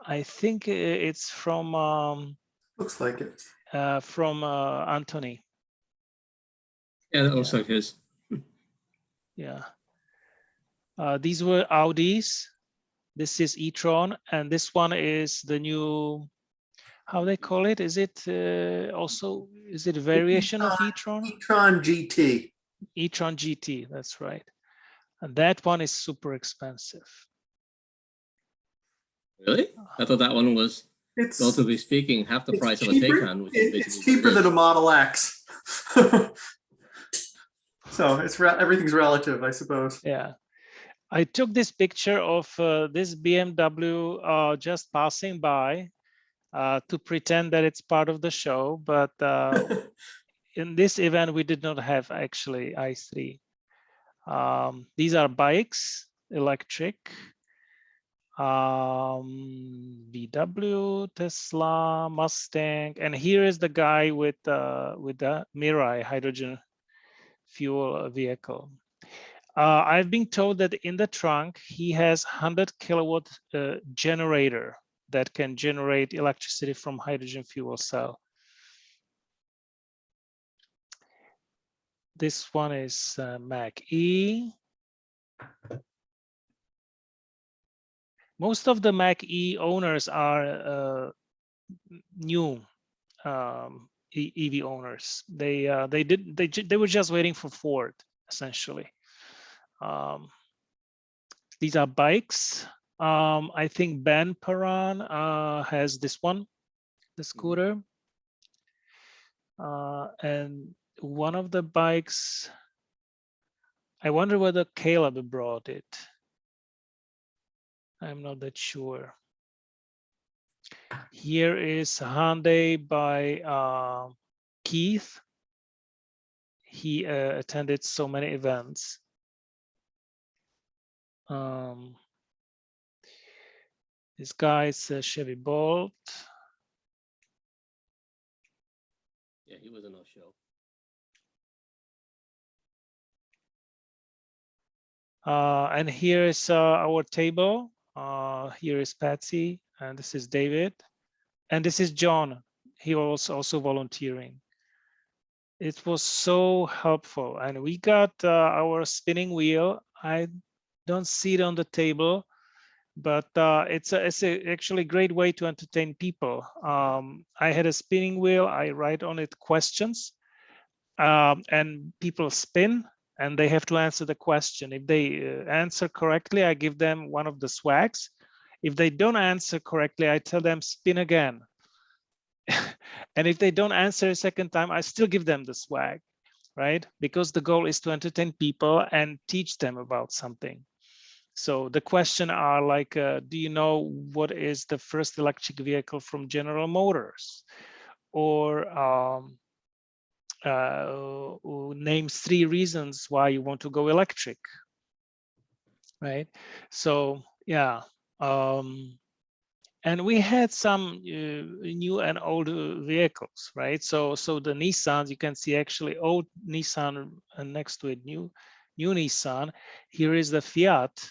I think it's from. Looks like it. From Anthony. Yeah, that looks like his. Yeah. These were Audis. This is e-tron, and this one is the new, how they call it? Is it also, is it a variation of e-tron? E-tron GT. E-tron GT, that's right. And that one is super expensive. Really? I thought that one was, relatively speaking, half the price of a Taycan. Which is it's cheaper than a Model X. So it's everything's relative, I suppose. Yeah. I took this picture of this BMW just passing by to pretend that it's part of the show, but in this event we did not have actually i3. These are bikes, electric, VW, Tesla, Mustang, and here is the guy with the Mirai hydrogen fuel vehicle. I've been told that in the trunk he has 100 kilowatt generator that can generate electricity from hydrogen fuel cell. This one is Mach-E. Most of the Mach-E owners are new EV owners. They were just waiting for Ford, essentially. These are bikes. I think Ben Paran has this one, the scooter. And one of the bikes, I wonder whether Caleb brought it. I'm not that sure. Here is Hyundai by Keith. He attended so many events. This guy is Chevy Bolt. Yeah, he was a no-show. And here is our table. Here is Patsy, and this is David, and this is John. He was also volunteering. It was so helpful, and we got our spinning wheel. I don't see it on the table, but it's actually a great way to entertain people. I had a spinning wheel. I write on it questions, and people spin, and they have to answer the question. If they answer correctly, I give them one of the swags. If they don't answer correctly, I tell them spin again. And if they don't answer a second time, I still give them the swag, right? Because the goal is to entertain people and teach them about something. So the question are like, do you know what is the first electric vehicle from General Motors? Or names 3 reasons why you want to go electric, right? So yeah, and we had some new and old vehicles, right? So the Nissans, you can see actually old Nissan and next to it new Nissan. Here is the Fiat,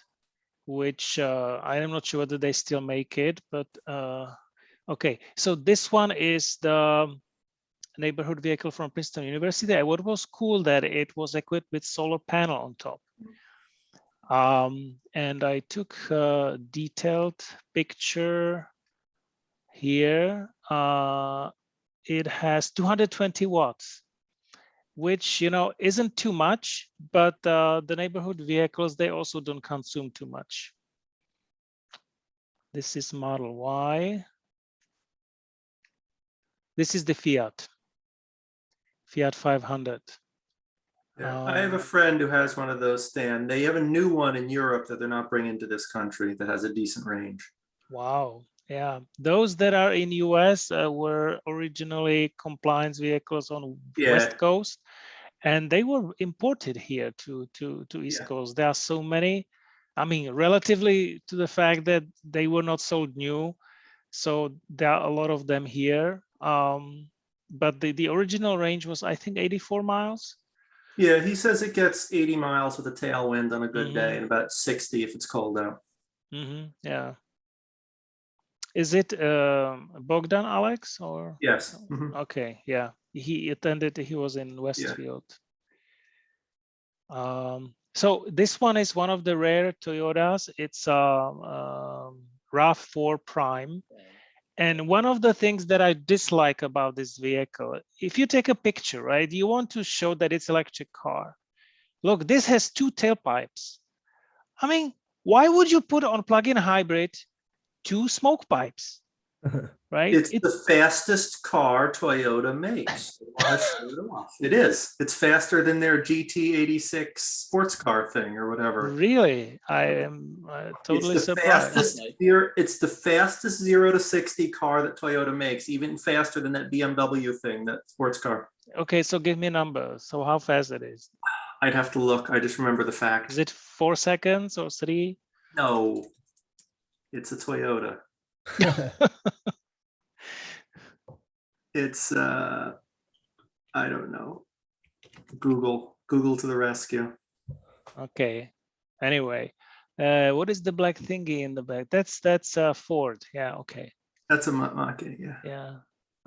which I am not sure whether they still make it, but okay. So this one is the neighborhood vehicle from Princeton University. And what was cool that it was equipped with solar panel on top. And I took a detailed picture here. It has 220 watts, which, you know, isn't too much, but the neighborhood vehicles, they also don't consume too much. This is Model Y. This is the Fiat 500. Yeah, I have a friend who has one of those, Stan. They have a new one in Europe that they're not bringing to this country that has a decent range. Wow. Yeah, those that are in US were originally compliance vehicles on West Coast, and they were imported here to East Coast. There are so many. I mean, relatively to the fact that they were not sold new, so there are a lot of them here. But the original range was, I think, 84 miles. Yeah, he says it gets 80 miles with a tailwind on a good day and about 60 if it's cold out. Yeah. Is it Bogdan, Alex, or? Yes. Okay, yeah. He attended, he was in Westfield. So this one is one of the rare Toyotas. It's RAV4 Prime. And one of the things that I dislike about this vehicle, if you take a picture, right, you want to show that it's an electric car. Look, this has 2 tailpipes. I mean, why would you put on plug-in hybrid 2 smoke pipes, right? It's the fastest car Toyota makes. It is. It's faster than their GT86 sports car thing or whatever. Really? I am totally surprised. It's the fastest 0 to 60 car that Toyota makes, even faster than that BMW thing, that sports car. Okay, so give me a number. So how fast it is? I'd have to look. I just remember the fact. Is it 4 seconds or 3? No, it's a Toyota. It's I don't know. Google to the rescue. Okay. Anyway, what is the black thingy in the back? That's Ford. Yeah. Okay. That's a Mach-E. Yeah. Yeah.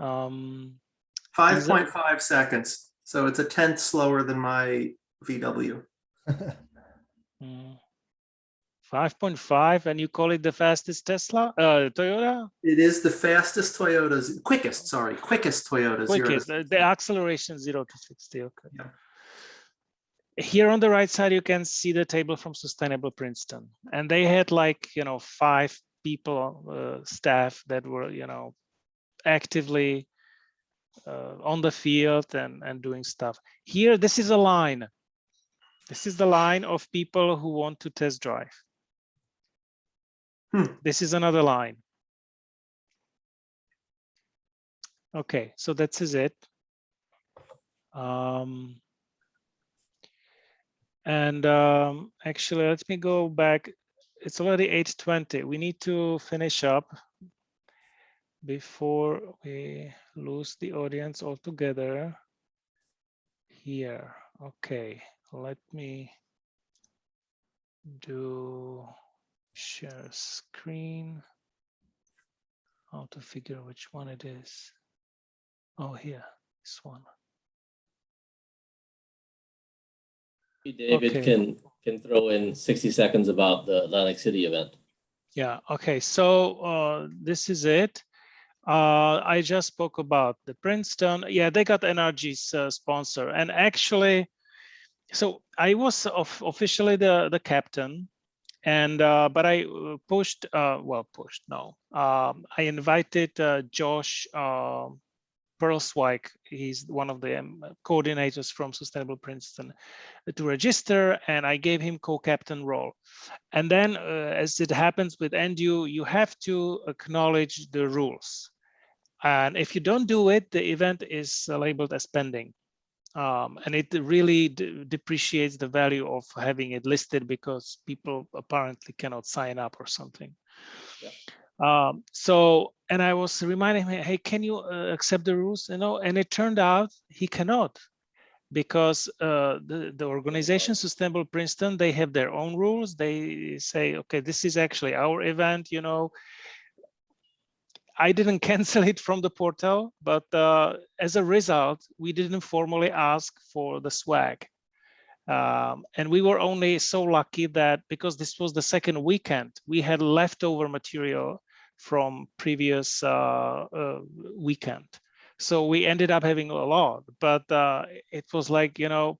5.5 seconds. So it's a 10th slower than my VW. 5.5, and you call it the fastest Tesla, Toyota? It is the fastest quickest Toyota. Quickest, the acceleration 0 to 60. Okay. Yeah. Here on the right side, you can see the table from Sustainable Princeton, and they had 5 people, staff that were, actively on the field and doing stuff. Here, this is a line. This is the line of people who want to test drive. This is another line. Okay, so that is it. Actually, let me go back. It's already 8:20. We need to finish up before we lose the audience altogether here. Okay, let me do share screen. How to figure which one it is. Oh, here, this one. David can throw in 60 seconds about the Atlantic City event. Yeah, okay, so this is it. I just spoke about the Princeton. Yeah, they got NRG's sponsor. And actually, so I was officially the captain, and but I pushed, I invited Josh Perlswijk. He's one of the coordinators from Sustainable Princeton to register, and I gave him co-captain role. And then as it happens with NDEW, you have to acknowledge the rules. And if you don't do it, the event is labeled as pending. And it really depreciates the value of having it listed because people apparently cannot sign up or something. Yeah. And I was reminding him, hey, can you accept the rules? You know, and it turned out he cannot, because the organization Sustainable Princeton, they have their own rules. They say, okay, this is actually our event, you know. I didn't cancel it from the portal, but as a result, we didn't formally ask for the swag. And we were only so lucky that because this was the second weekend, we had leftover material from previous weekend. So we ended up having a lot, but it was like, you know,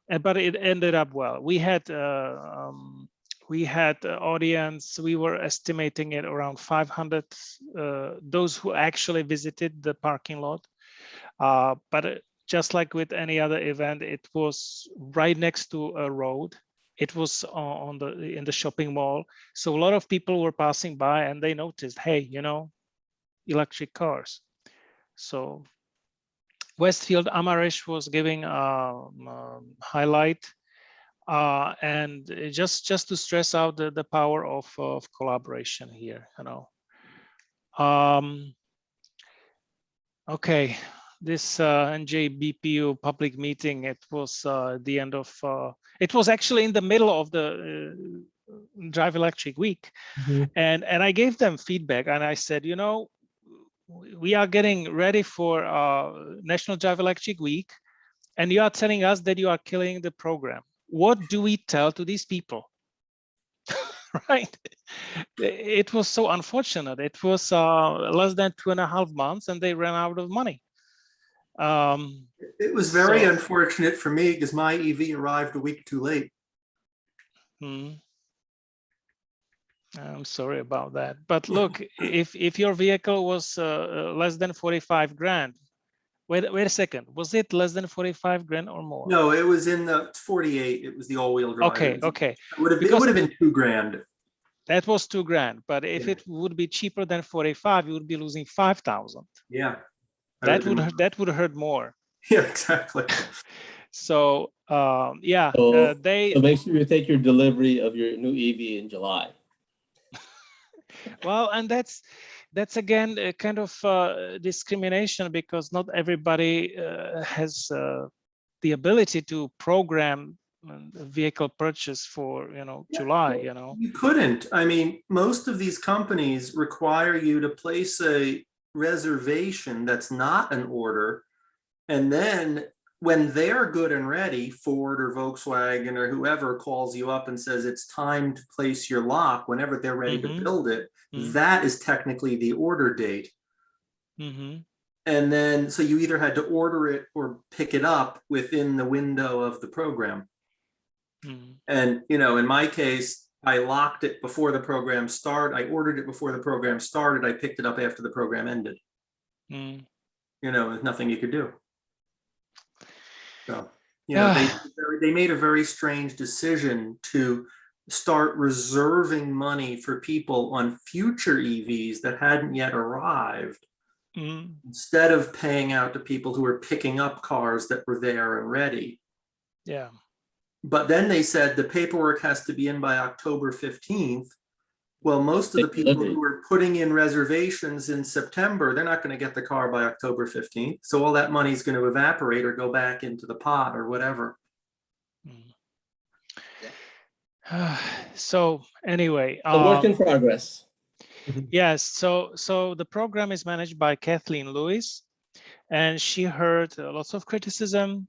but it ended up well. We had audience, we were estimating it around 500, those who actually visited the parking lot. But just like with any other event, it was right next to a road. It was in the shopping mall. So a lot of people were passing by and they noticed, hey, you know, electric cars. So Westfield Amaresh was giving highlight. And just to stress out the power of collaboration here, you know. Okay, this NJBPU public meeting, it was the end of, it was actually in the middle of the Drive Electric Week. Mm-hmm. And I gave them feedback and I said, you know, we are getting ready for National Drive Electric Week, and you are telling us that you are killing the program. What do we tell to these people? Right? It was so unfortunate. It was less than 2.5 months and they ran out of money. It was very unfortunate for me because my EV arrived a week too late. I'm sorry about that. But look, if your vehicle was less than 45 grand, wait a second, was it less than 45 grand or more? No, it was in the 48. It was the all-wheel drive. Okay. It would have been 2 grand. That was 2 grand. But if it would be cheaper than 45, you would be losing 5,000. Yeah. That would hurt more. Yeah, exactly. So yeah, so make sure you take your delivery of your new EV in July. Well, and that's again a kind of discrimination, because not everybody has the ability to program a vehicle purchase for, you know, July, you know. You couldn't. I mean, most of these companies require you to place a reservation that's not an order, and then when they're good and ready, Ford or Volkswagen or whoever calls you up and says it's time to place your lock, whenever they're ready to build it, that is technically the order date. And then, so you either had to order it or pick it up within the window of the program. And, you know, in my case, I locked it before the program started. I ordered it before the program started. I picked it up after the program ended. Mm. You know, there's nothing you could do. So, you know, they made a very strange decision to start reserving money for people on future EVs that hadn't yet arrived, instead of paying out to people who were picking up cars that were there and ready. Yeah. But then they said the paperwork has to be in by October 15th. Well, most of the people who were putting in reservations in September, they're not going to get the car by October 15th. So all that money is going to evaporate or go back into the pot or whatever. So anyway, a work in progress. Yes. So the program is managed by Kathleen Lewis, and she heard lots of criticism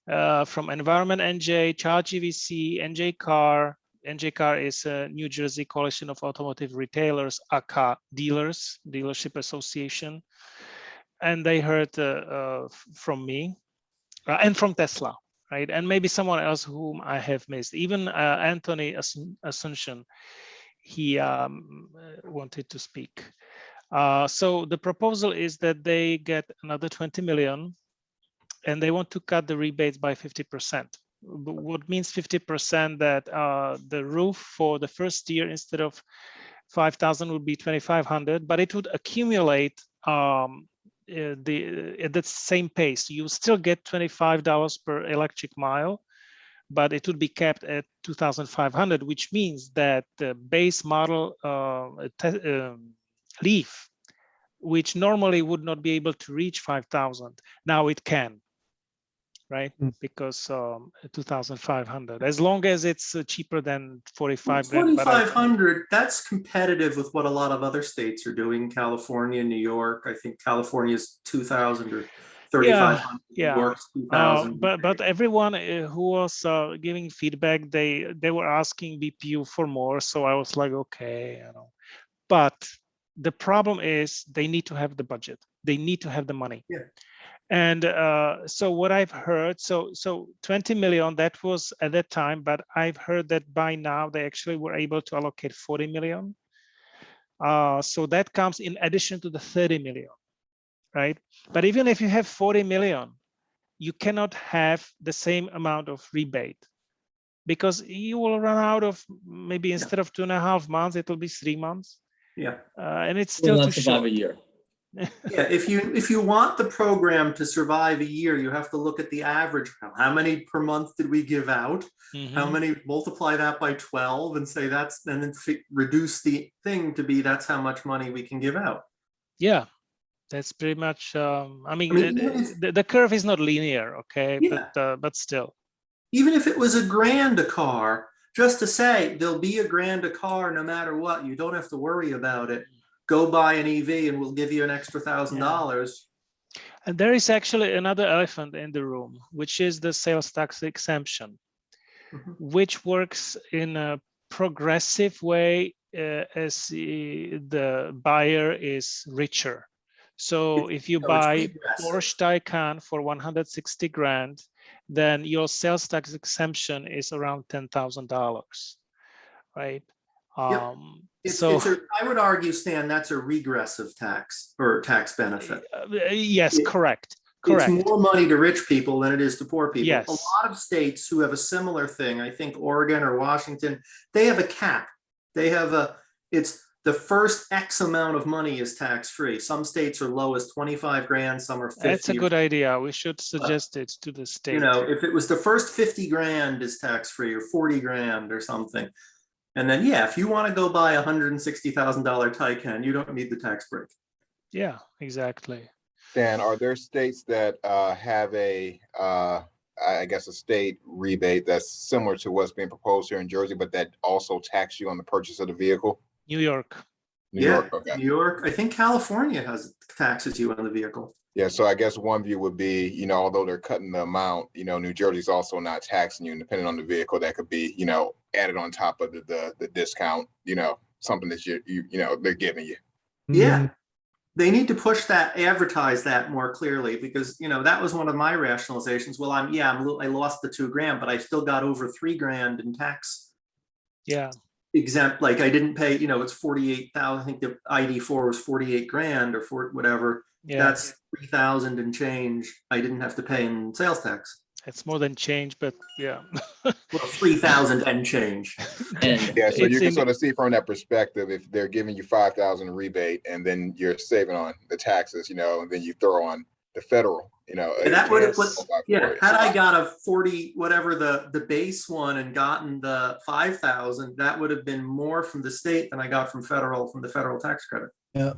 from Environment NJ, Charge EVC, NJ Car. NJ Car is a New Jersey Coalition of Automotive Retailers, aka Dealers, Dealership Association. And they heard from me and from Tesla, right? And maybe someone else whom I have missed. Even Anthony Asuncion, he wanted to speak. So the proposal is that they get another 20 million and they want to cut the rebates by 50%. What means 50%? That the roof for the first year instead of 5,000 would be 2,500, but it would accumulate at the same pace. You still get $25 per electric mile, but it would be capped at 2,500, which means that the base model Leaf, which normally would not be able to reach 5,000, now it can. Right, because 2,500, as long as it's cheaper than 45. 2,500. That's competitive with what a lot of other states are doing. California, New York. I think California's 2,000 or 3,500. Yeah. New York's 2,000. But everyone who was giving feedback, they were asking BPU for more. So I was like, okay, you know. But the problem is they need to have the budget. They need to have the money. Yeah. And so what I've heard, so 20 million, that was at that time, but I've heard that by now they actually were able to allocate 40 million. So that comes in addition to the 30 million, right? But even if you have 40 million, you cannot have the same amount of rebate because you will run out of, maybe instead of 2.5 months, it will be 3 months. Yeah. And it's still too short. A year. Yeah, if you want the program to survive a year, you have to look at the average. How many per month did we give out? How many, multiply that by 12 and say that's, and then reduce the thing to be that's how much money we can give out. Yeah, that's pretty much, I mean the curve is not linear, okay, yeah. But still. Even if it was $1,000 a car, just to say there'll be $1,000 a car no matter what, you don't have to worry about it. Go buy an EV and we'll give you an extra $1,000. Yeah. And there is actually another elephant in the room, which is the sales tax exemption, which works in a progressive way as the buyer is richer. So if you buy Porsche Taycan for 160 grand, then your sales tax exemption is around $10,000, right? Yep. I would argue, Stan, that's a regressive tax or tax benefit. Yes, correct. It's more money to rich people than it is to poor people. Yes. A lot of states who have a similar thing, I think Oregon or Washington, they have a cap. They have it's the first X amount of money is tax-free. Some states are low as 25 grand, some are 50. That's a good idea. We should suggest it to the state. You know, if it was the first 50 grand is tax-free or 40 grand or something. And then, yeah, if you want to go buy a $160,000 Taycan, you don't need the tax break. Yeah, exactly. Dan, are there states that have I guess a state rebate that's similar to what's being proposed here in Jersey, but that also tax you on the purchase of the vehicle? New York. New York, okay. New York. I think California has taxes you on the vehicle. Yeah, so I guess one view would be, you know, although they're cutting the amount, you know, New Jersey's also not taxing you, and depending on the vehicle, that could be, you know, added on top of the discount, you know, something that you know, they're giving you. Yeah. They need to push that, advertise that more clearly, because, you know, that was one of my rationalizations. Well, I lost the $2 grand, but I still got over $3 grand in tax. Yeah. exempt, like I didn't pay, it's 48,000. I think the ID4 was 48 grand or for whatever. Yeah. That's 3,000 and change. I didn't have to pay in sales tax. It's more than change, but yeah. Well, 3,000 and change. Yeah, so you can sort of see from that perspective, if they're giving you 5,000 rebate and then you're saving on the taxes, and then you throw on the federal, And that would have put, had I got a 40, whatever the base one and gotten the 5,000, that would have been more from the state than I got from the federal tax credit. Yeah.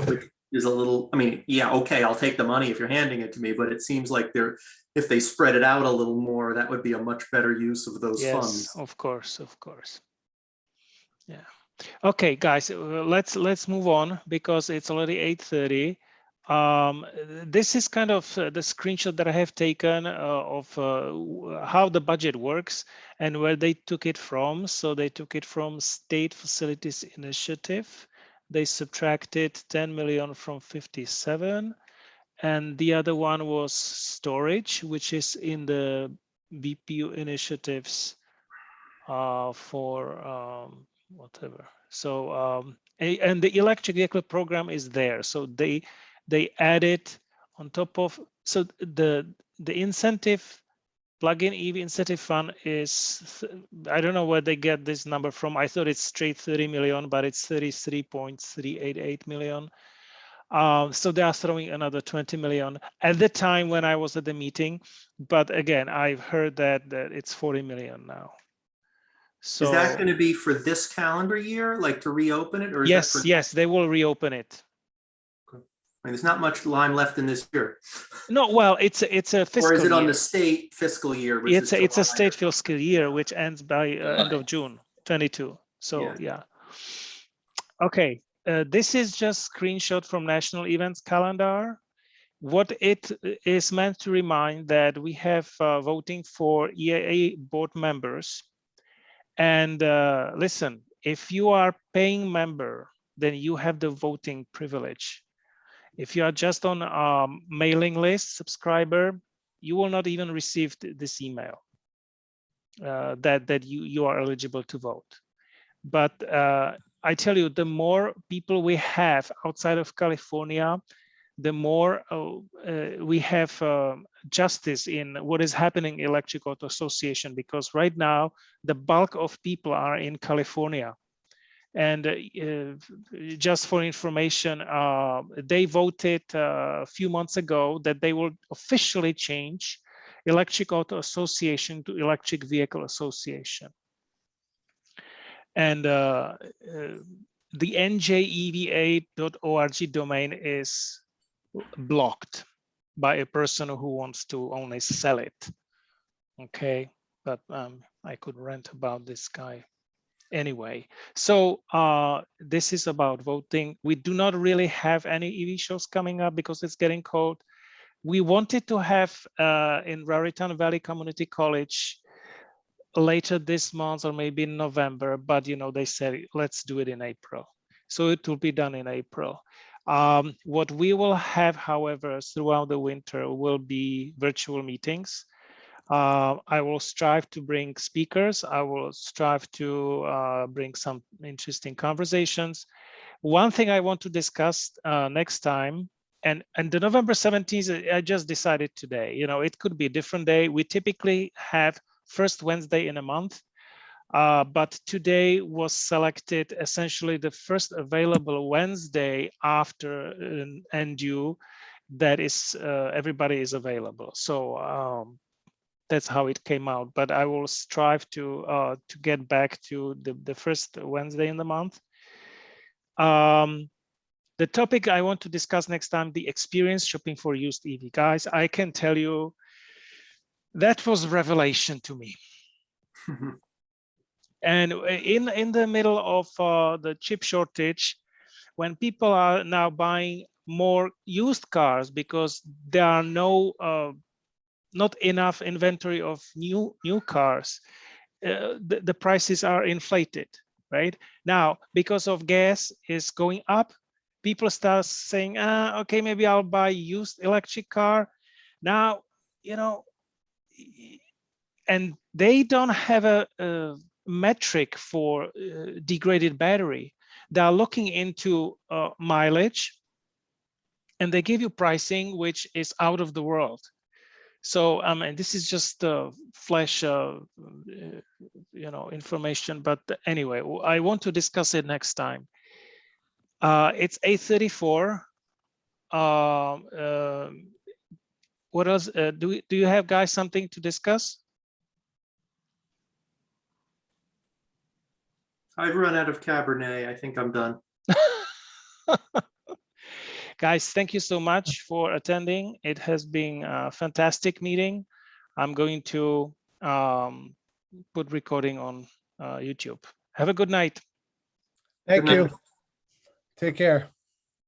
Which is a little, I mean, yeah, okay, I'll take the money if you're handing it to me, but it seems like if they spread it out a little more, that would be a much better use of those funds. Of course. Yeah. Okay, guys, let's move on because it's already 8:30. This is kind of the screenshot that I have taken of how the budget works and where they took it from. So they took it from State Facilities Initiative. They subtracted 10 million from 57. And the other one was storage, which is in the BPU initiatives for whatever. So, and the electric vehicle program is there. So they added on top of, so the incentive, plug-in EV incentive fund is, I don't know where they get this number from. I thought it's straight 30 million, but it's 33.388 million. So they are throwing another 20 million at the time when I was at the meeting. But again, I've heard that it's 40 million now. So is that going to be for this calendar year, like to reopen it? Or is yes, that for... yes, they will reopen it. I mean, there's not much line left in this year. No, well, it's a fiscal year. Or is it on year. the state fiscal year? Which It's a state fiscal year, which ends by end of June 22. So yeah. Okay. This is just screenshot from National Events Calendar. What it is meant to remind that we have voting for EAA board members. And listen, if you are paying member, then you have the voting privilege. If you are just on a mailing list subscriber, you will not even receive this email that you are eligible to vote. But I tell you, the more people we have outside of California, the more we have justice in what is happening in Electric Auto Association, because right now the bulk of people are in California. And just for information, they voted a few months ago that they will officially change Electric Auto Association to Electric Vehicle Association. And the njeva.org domain is blocked by a person who wants to only sell it. Okay, but I could rant about this guy. Anyway, so this is about voting. We do not really have any EV shows coming up because it's getting cold. We wanted to have in Raritan Valley Community College later this month or maybe in November, but they said, let's do it in April. So it will be done in April. What we will have, however, throughout the winter will be virtual meetings. I will strive to bring speakers. I will strive to bring some interesting conversations. One thing I want to discuss next time, and the November 17th, I just decided today, it could be a different day. We typically have first Wednesday in a month, but today was selected essentially the first available Wednesday after NDEW that is everybody is available. So that's how it came out, but I will strive to get back to the first Wednesday in the month. The topic I want to discuss next time, the experience shopping for used EV. Guys, I can tell you that was revelation to me. And in the middle of the chip shortage, when people are now buying more used cars because there are not enough inventory of new cars, the prices are inflated, right? Now, because of gas is going up, people start saying, okay, maybe I'll buy used electric car. Now, and they don't have a metric for degraded battery. They are looking into mileage, and they give you pricing which is out of the world. So and this is just flash information, but anyway, I want to discuss it next time. It's 8:34. What else do you have, guys, something to discuss? I've run out of Cabernet. I think I'm done. Guys, thank you so much for attending. It has been a fantastic meeting. I'm going to put recording on YouTube. Have a good night. Thank you. Take care.